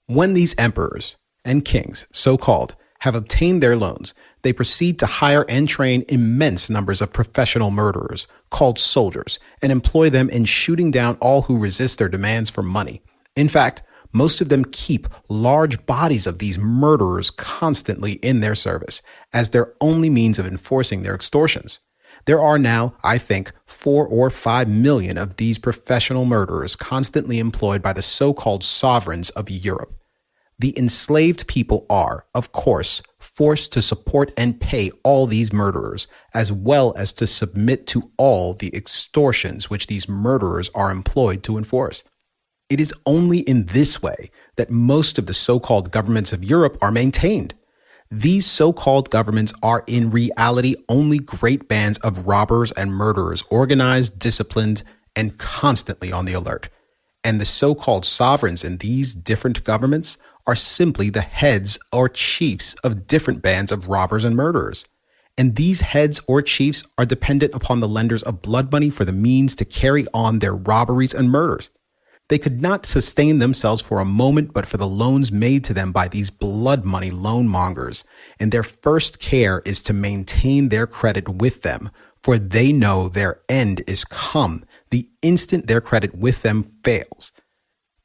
When these emperors and kings, so-called, have obtained their loans, they proceed to hire and train immense numbers of professional murderers, called soldiers, and employ them in shooting down all who resist their demands for money. In fact, most of them keep large bodies of these murderers constantly in their service as their only means of enforcing their extortions. There are now, I think, 4 or 5 million of these professional murderers constantly employed by the so-called sovereigns of Europe. The enslaved people are, of course, forced to support and pay all these murderers, as well as to submit to all the extortions which these murderers are employed to enforce. It is only in this way that most of the so-called governments of Europe are maintained. These so-called governments are in reality only great bands of robbers and murderers, organized, disciplined, and constantly on the alert. And the so-called sovereigns in these different governments are simply the heads or chiefs of different bands of robbers and murderers. And these heads or chiefs are dependent upon the lenders of blood money for the means to carry on their robberies and murders. They could not sustain themselves for a moment but for the loans made to them by these blood money loan mongers, and their first care is to maintain their credit with them, for they know their end is come the instant their credit with them fails.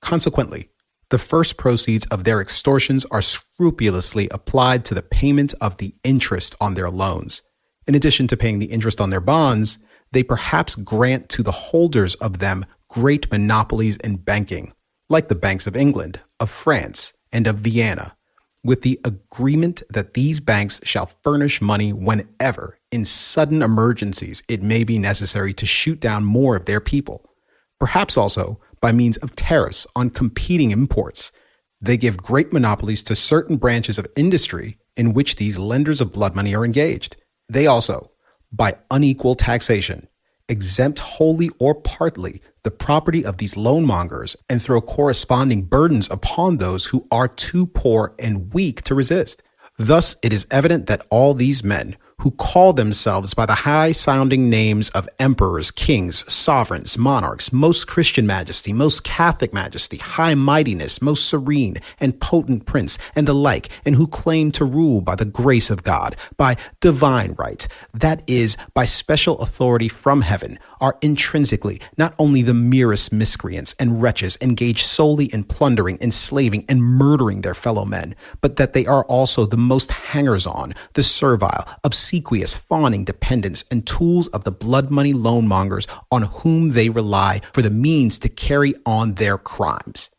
Consequently, the first proceeds of their extortions are scrupulously applied to the payment of the interest on their loans. In addition to paying the interest on their bonds, they perhaps grant to the holders of them great monopolies in banking, like the banks of England, of France, and of Vienna, with the agreement that these banks shall furnish money whenever, in sudden emergencies, it may be necessary to shoot down more of their people. perhaps also by means of tariffs on competing imports. They give great monopolies to certain branches of industry in which these lenders of blood money are engaged. They also, by unequal taxation, exempt wholly or partly the property of these loanmongers and throw corresponding burdens upon those who are too poor and weak to resist. Thus, it is evident that all these men who call themselves by the high-sounding names of emperors, kings, sovereigns, monarchs, most Christian majesty, most Catholic majesty, high mightiness, most serene and potent prince, and the like, and who claim to rule by the grace of God, by divine right, that is, by special authority from heaven, are intrinsically not only the merest miscreants and wretches engaged solely in plundering, enslaving, and murdering their fellow men, but that they are also the most hangers-on, the servile, obsequious, fawning dependents and tools of the blood money loanmongers on whom they rely for the means to carry on their crimes.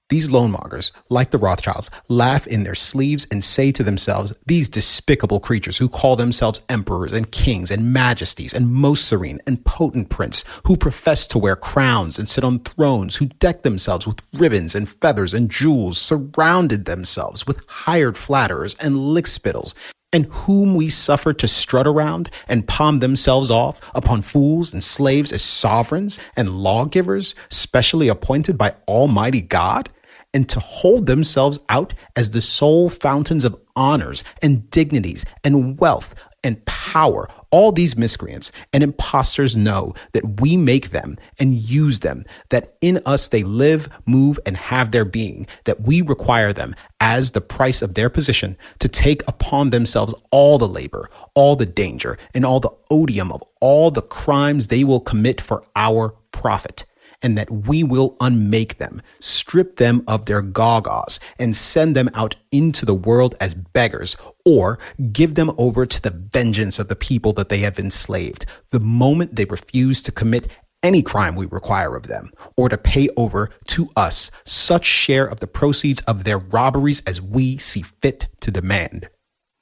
These loanmongers, like the Rothschilds, laugh in their sleeves and say to themselves, these despicable creatures who call themselves emperors and kings and majesties and most serene and potent prince, who profess to wear crowns and sit on thrones, who deck themselves with ribbons and feathers and jewels, surrounded themselves with hired flatterers and lickspittles, and whom we suffer to strut around and palm themselves off upon fools and slaves as sovereigns and lawgivers, specially appointed by Almighty God, and to hold themselves out as the sole fountains of honors and dignities and wealth and power. All these miscreants and impostors know that we make them and use them, that in us they live, move, and have their being, that we require them as the price of their position to take upon themselves all the labor, all the danger, and all the odium of all the crimes they will commit for our profit, and that we will unmake them, strip them of their gewgaws, and send them out into the world as beggars, or give them over to the vengeance of the people that they have enslaved, the moment they refuse to commit any crime we require of them, or to pay over to us such share of the proceeds of their robberies as we see fit to demand.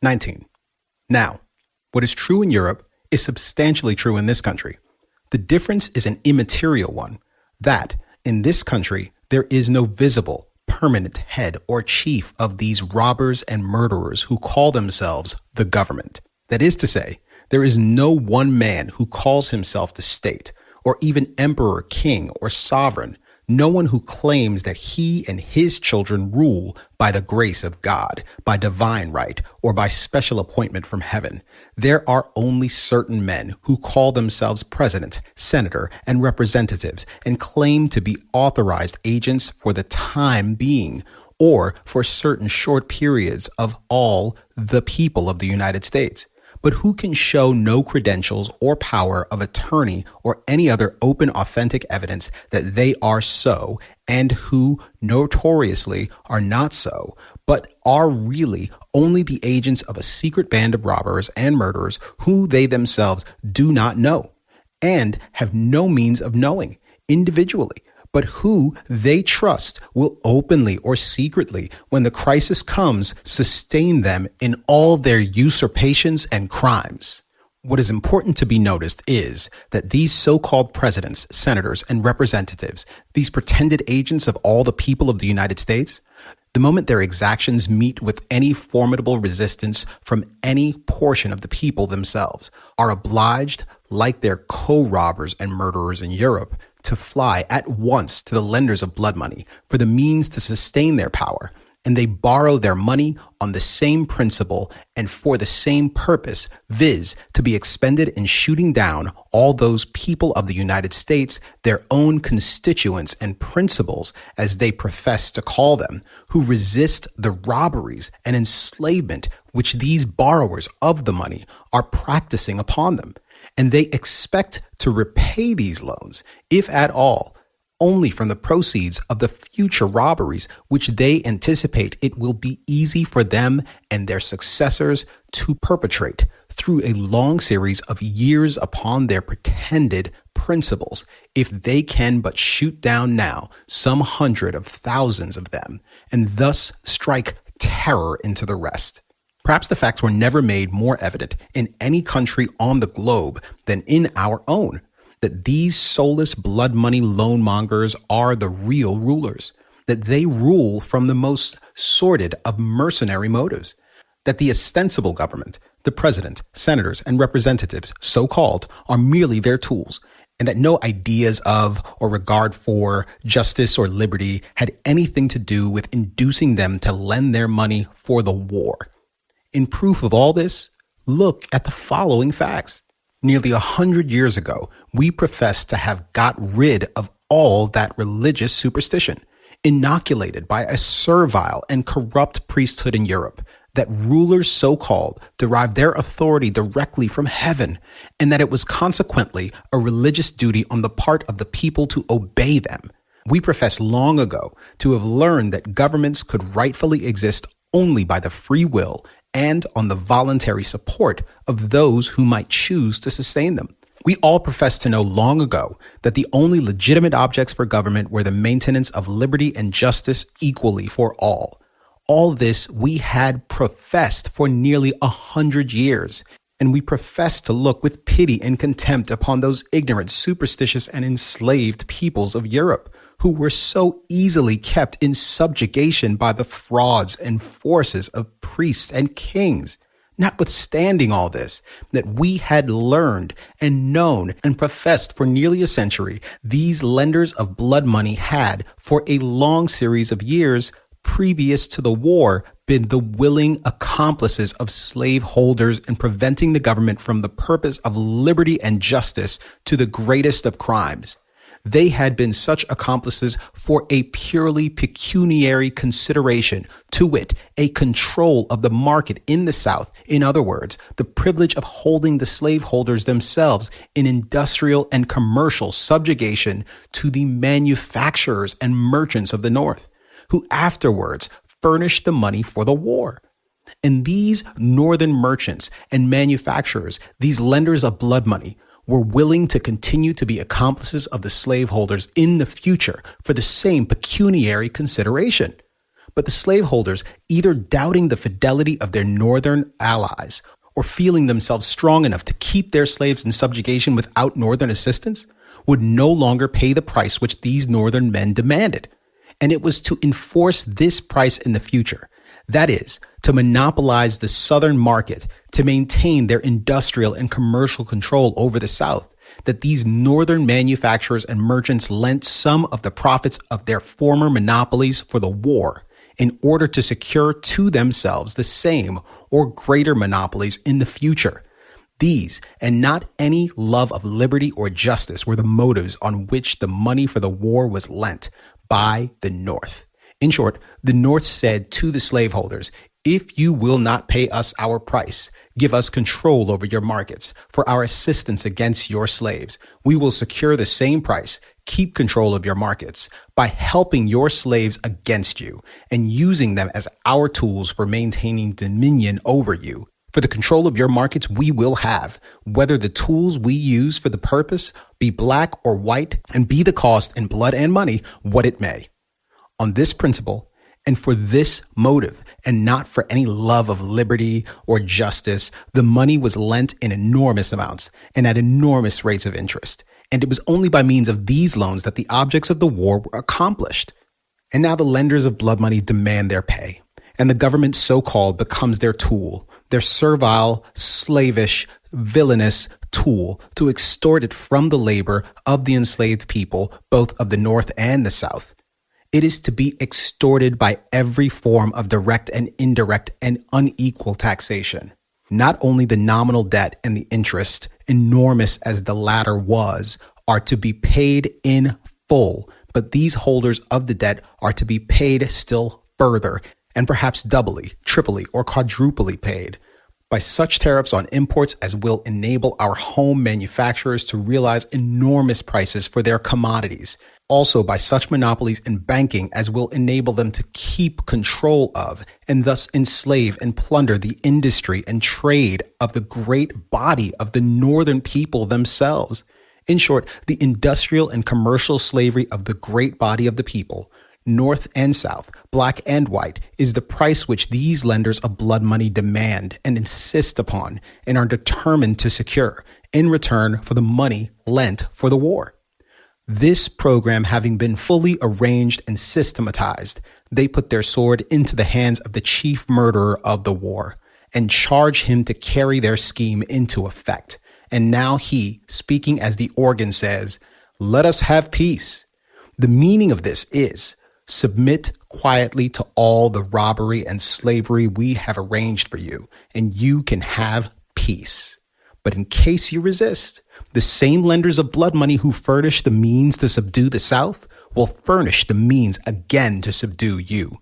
19. Now, what is true in Europe is substantially true in this country. The difference is an immaterial one, that in this country there is no visible, permanent head or chief of these robbers and murderers who call themselves the government. That is to say, there is no one man who calls himself the state, or even emperor, king, or sovereign, no one who claims that he and his children rule by the grace of God, by divine right, or by special appointment from heaven. There are only certain men who call themselves president, senator, and representatives, and claim to be authorized agents for the time being, or for certain short periods of all the people of the United States, but who can show no credentials or power of attorney or any other open authentic evidence that they are so, and who notoriously are not so, but are really only the agents of a secret band of robbers and murderers who they themselves do not know, and have no means of knowing individually, but who they trust will openly or secretly, when the crisis comes, sustain them in all their usurpations and crimes. What is important to be noticed is that these so-called presidents, senators, and representatives, these pretended agents of all the people of the United States, the moment their exactions meet with any formidable resistance from any portion of the people themselves, are obliged, like their co-robbers and murderers in Europe, to fly at once to the lenders of blood money for the means to sustain their power, and they borrow their money on the same principle and for the same purpose, viz., to be expended in shooting down all those people of the United States, their own constituents and principals, as they profess to call them, who resist the robberies and enslavement which these borrowers of the money are practicing upon them. And they expect to repay these loans, if at all, only from the proceeds of the future robberies, which they anticipate it will be easy for them and their successors to perpetrate through a long series of years upon their pretended principles, if they can but shoot down now some hundred of thousands of them, and thus strike terror into the rest. Perhaps the facts were never made more evident in any country on the globe than in our own. that these soulless blood money loan mongers are the real rulers, that they rule from the most sordid of mercenary motives, that the ostensible government, the president, senators, and representatives, so-called, are merely their tools, and that no ideas of or regard for justice or liberty had anything to do with inducing them to lend their money for the war. In proof of all this, look at the following facts. Nearly 100 years ago, we professed to have got rid of all that religious superstition, inoculated by a servile and corrupt priesthood in Europe, that rulers so-called derived their authority directly from heaven, and that it was consequently a religious duty on the part of the people to obey them. We professed long ago to have learned that governments could rightfully exist only by the free will and on the voluntary support of those who might choose to sustain them. We all professed to know long ago that the only legitimate objects for government were the maintenance of liberty and justice equally for all. All this we had professed for nearly 100 years, and we professed to look with pity and contempt upon those ignorant, superstitious, and enslaved peoples of Europe, who were so easily kept in subjugation by the frauds and forces of priests and kings. Notwithstanding all this, that we had learned and known and professed for nearly a century, these lenders of blood money had, for a long series of years, previous to the war, been the willing accomplices of slaveholders in preventing the government from the purpose of liberty and justice to the greatest of crimes. They had been such accomplices for a purely pecuniary consideration, to wit, a control of the market in the South. In other words, the privilege of holding the slaveholders themselves in industrial and commercial subjugation to the manufacturers and merchants of the North, who afterwards furnished the money for the war. And these northern merchants and manufacturers, these lenders of blood money, were willing to continue to be accomplices of the slaveholders in the future for the same pecuniary consideration. But the slaveholders, either doubting the fidelity of their northern allies or feeling themselves strong enough to keep their slaves in subjugation without northern assistance, would no longer pay the price which these northern men demanded. And it was to enforce this price in the future, that is, to monopolize the southern market, to maintain their industrial and commercial control over the South, that these northern manufacturers and merchants lent some of the profits of their former monopolies for the war, in order to secure to themselves the same or greater monopolies in the future. These, and not any love of liberty or justice, were the motives on which the money for the war was lent by the North. In short, the North said to the slaveholders, if you will not pay us our price, give us control over your markets for our assistance against your slaves. We will secure the same price, keep control of your markets by helping your slaves against you and using them as our tools for maintaining dominion over you. For the control of your markets we will have, whether the tools we use for the purpose be black or white, and be the cost in blood and money what it may. On this principle, and for this motive, and not for any love of liberty or justice, the money was lent in enormous amounts and at enormous rates of interest. And it was only by means of these loans that the objects of the war were accomplished. And now the lenders of blood money demand their pay, and the government so-called becomes their tool, their servile, slavish, villainous tool to extort it from the labor of the enslaved people, both of the North and the South. It is to be extorted by every form of direct and indirect and unequal taxation. Not only the nominal debt and the interest, enormous as the latter was, are to be paid in full, but these holders of the debt are to be paid still further, and perhaps doubly, triply, or quadruply paid, by such tariffs on imports as will enable our home manufacturers to realize enormous prices for their commodities. Also by such monopolies in banking as will enable them to keep control of and thus enslave and plunder the industry and trade of the great body of the northern people themselves. In short, the industrial and commercial slavery of the great body of the people, North and South, black and white, is the price which these lenders of blood money demand and insist upon and are determined to secure, in return for the money lent for the war. This program having been fully arranged and systematized, they put their sword into the hands of the chief murderer of the war and charge him to carry their scheme into effect. And now he, speaking as the organ, says, "Let us have peace." The meaning of this is, submit quietly to all the robbery and slavery we have arranged for you, and you can have peace. But in case you resist, the same lenders of blood money who furnish the means to subdue the South will furnish the means again to subdue you.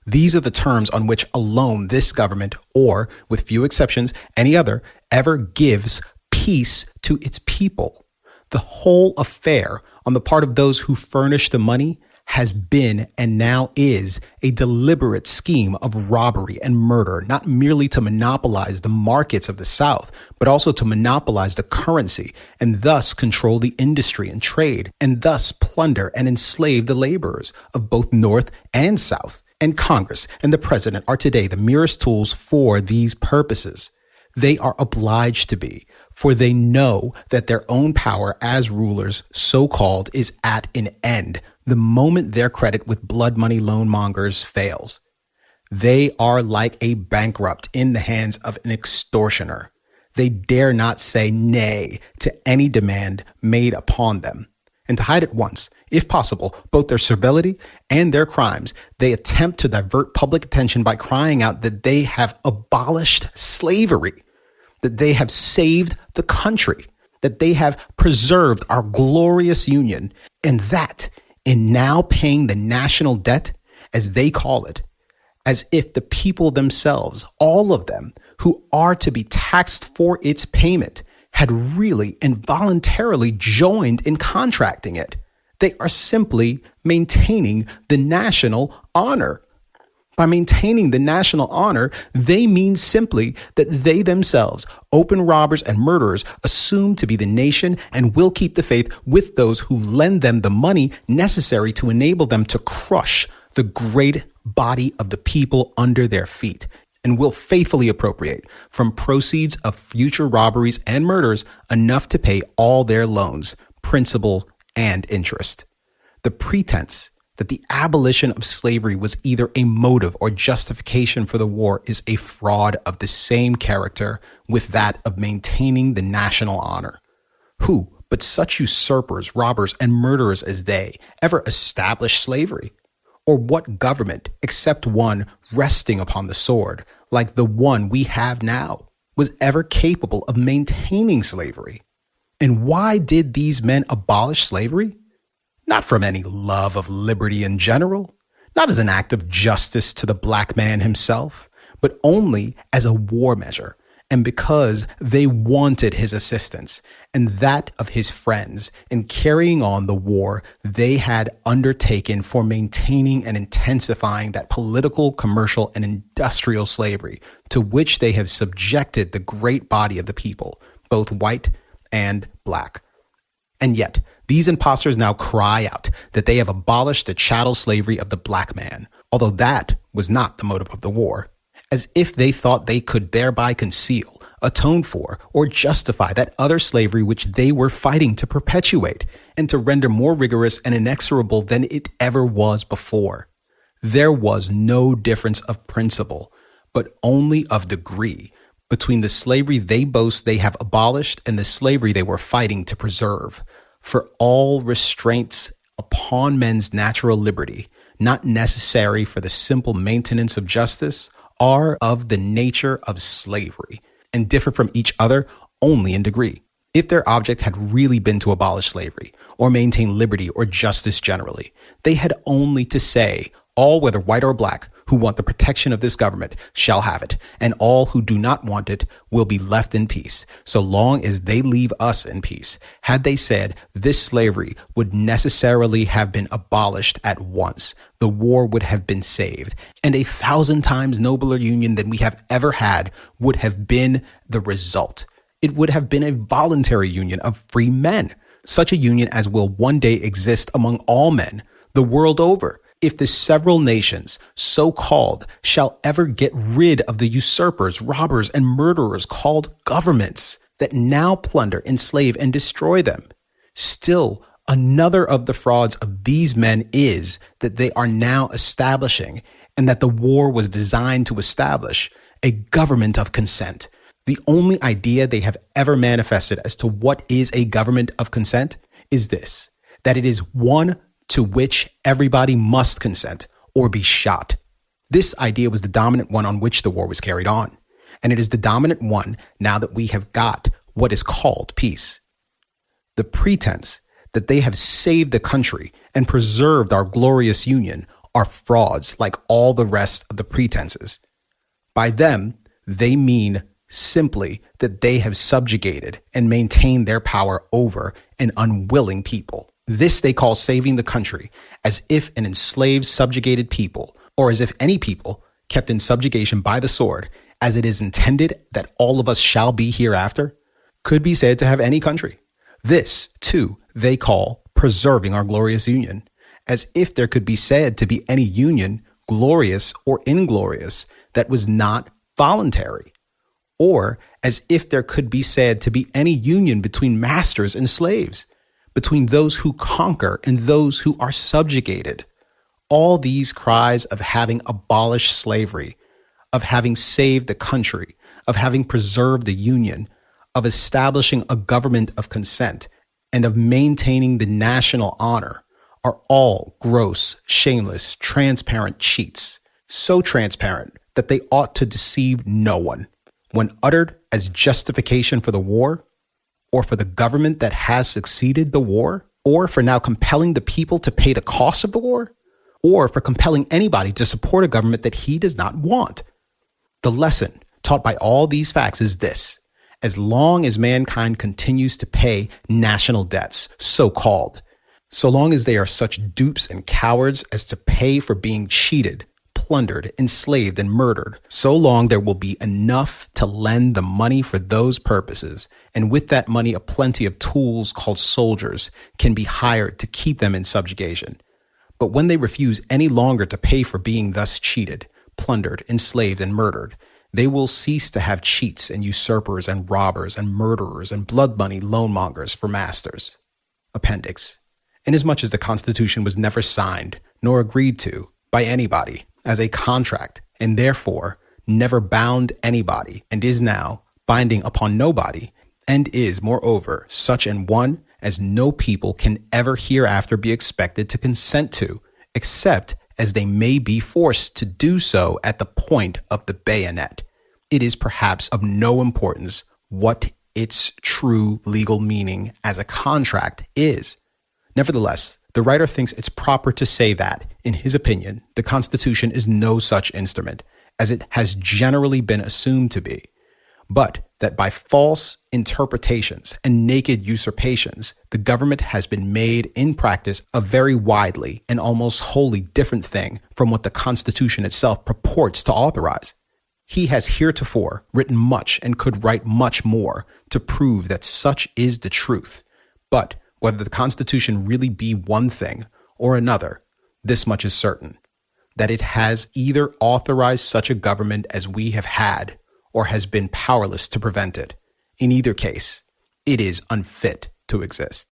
These are the terms on which alone this government, or with few exceptions, any other, ever gives peace to its people. The whole affair on the part of those who furnish the money has been and now is a deliberate scheme of robbery and murder, not merely to monopolize the markets of the South, but also to monopolize the currency and thus control the industry and trade, and thus plunder and enslave the laborers of both North and South. And Congress and the president are today the merest tools for these purposes. They are obliged to be, for they know that their own power as rulers, so-called, is at an end the moment their credit with blood money loan mongers fails. They are like a bankrupt in the hands of an extortioner. They dare not say nay to any demand made upon them. And to hide at once, if possible, both their servility and their crimes, they attempt to divert public attention by crying out that they have abolished slavery, that they have saved the country, that they have preserved our glorious union, and that in now paying the national debt, as they call it, as if the people themselves, all of them, who are to be taxed for its payment, had really and voluntarily joined in contracting it. They are simply maintaining the national honor. By maintaining the national honor, they mean simply that they themselves, open robbers and murderers, assume to be the nation and will keep the faith with those who lend them the money necessary to enable them to crush the great body of the people under their feet, and will faithfully appropriate from proceeds of future robberies and murders enough to pay all their loans, principal, and interest. The pretense that the abolition of slavery was either a motive or justification for the war is a fraud of the same character with that of maintaining the national honor. Who but such usurpers, robbers, and murderers as they ever established slavery? Or what government, except one resting upon the sword, like the one we have now, was ever capable of maintaining slavery? And why did these men abolish slavery? Not from any love of liberty in general, not as an act of justice to the black man himself, but only as a war measure, and because they wanted his assistance and that of his friends in carrying on the war they had undertaken for maintaining and intensifying that political, commercial, and industrial slavery to which they have subjected the great body of the people, both white and black. And yet, these impostors now cry out that they have abolished the chattel slavery of the black man, although that was not the motive of the war, as if they thought they could thereby conceal, atone for, or justify that other slavery which they were fighting to perpetuate and to render more rigorous and inexorable than it ever was before. There was no difference of principle, but only of degree, between the slavery they boast they have abolished and the slavery they were fighting to preserve. For all restraints upon men's natural liberty, not necessary for the simple maintenance of justice, are of the nature of slavery, and differ from each other only in degree. If their object had really been to abolish slavery, or maintain liberty or justice generally, they had only to say, all, whether white or black, who want the protection of this government shall have it, and all who do not want it will be left in peace, so long as they leave us in peace. Had they said this slavery would necessarily have been abolished at once, the war would have been saved, and 1,000 times nobler union than we have ever had would have been the result. It would have been a voluntary union of free men, such a union as will one day exist among all men, the world over. If the several nations, so-called, shall ever get rid of the usurpers, robbers, and murderers called governments, that now plunder, enslave, and destroy them. Still, another of the frauds of these men is that they are now establishing, and that the war was designed to establish, a government of consent. The only idea they have ever manifested as to what is a government of consent is this, that it is one to which everybody must consent or be shot. This idea was the dominant one on which the war was carried on, and it is the dominant one now that we have got what is called peace. The pretense that they have saved the country and preserved our glorious union are frauds like all the rest of the pretenses. By them, they mean simply that they have subjugated and maintained their power over an unwilling people. This they call saving the country, as if an enslaved, subjugated people, or as if any people kept in subjugation by the sword, as it is intended that all of us shall be hereafter, could be said to have any country. This, too, they call preserving our glorious union, as if there could be said to be any union, glorious or inglorious, that was not voluntary, or as if there could be said to be any union between masters and slaves, between those who conquer and those who are subjugated. All these cries of having abolished slavery, of having saved the country, of having preserved the union, of establishing a government of consent, and of maintaining the national honor are all gross, shameless, transparent cheats, so transparent that they ought to deceive no one. When uttered as justification for the war, or for the government that has succeeded the war, or for now compelling the people to pay the cost of the war, or for compelling anybody to support a government that he does not want. The lesson taught by all these facts is this: as long as mankind continues to pay national debts, so-called, so long as they are such dupes and cowards as to pay for being cheated, plundered, enslaved, and murdered, so long there will be enough to lend the money for those purposes, and with that money a plenty of tools called soldiers can be hired to keep them in subjugation. But when they refuse any longer to pay for being thus cheated, plundered, enslaved, and murdered, they will cease to have cheats and usurpers and robbers and murderers and blood money loanmongers for masters. Appendix. Inasmuch as the Constitution was never signed nor agreed to by anybody as a contract, and therefore never bound anybody, and is now binding upon nobody, and is, moreover, such an one as no people can ever hereafter be expected to consent to, except as they may be forced to do so at the point of the bayonet. It is perhaps of no importance what its true legal meaning as a contract is. Nevertheless, the writer thinks it's proper to say that, in his opinion, the Constitution is no such instrument, as it has generally been assumed to be, but that by false interpretations and naked usurpations, the government has been made in practice a very widely and almost wholly different thing from what the Constitution itself purports to authorize. He has heretofore written much and could write much more to prove that such is the truth, but whether the Constitution really be one thing or another, this much is certain, that it has either authorized such a government as we have had, or has been powerless to prevent it. In either case, it is unfit to exist.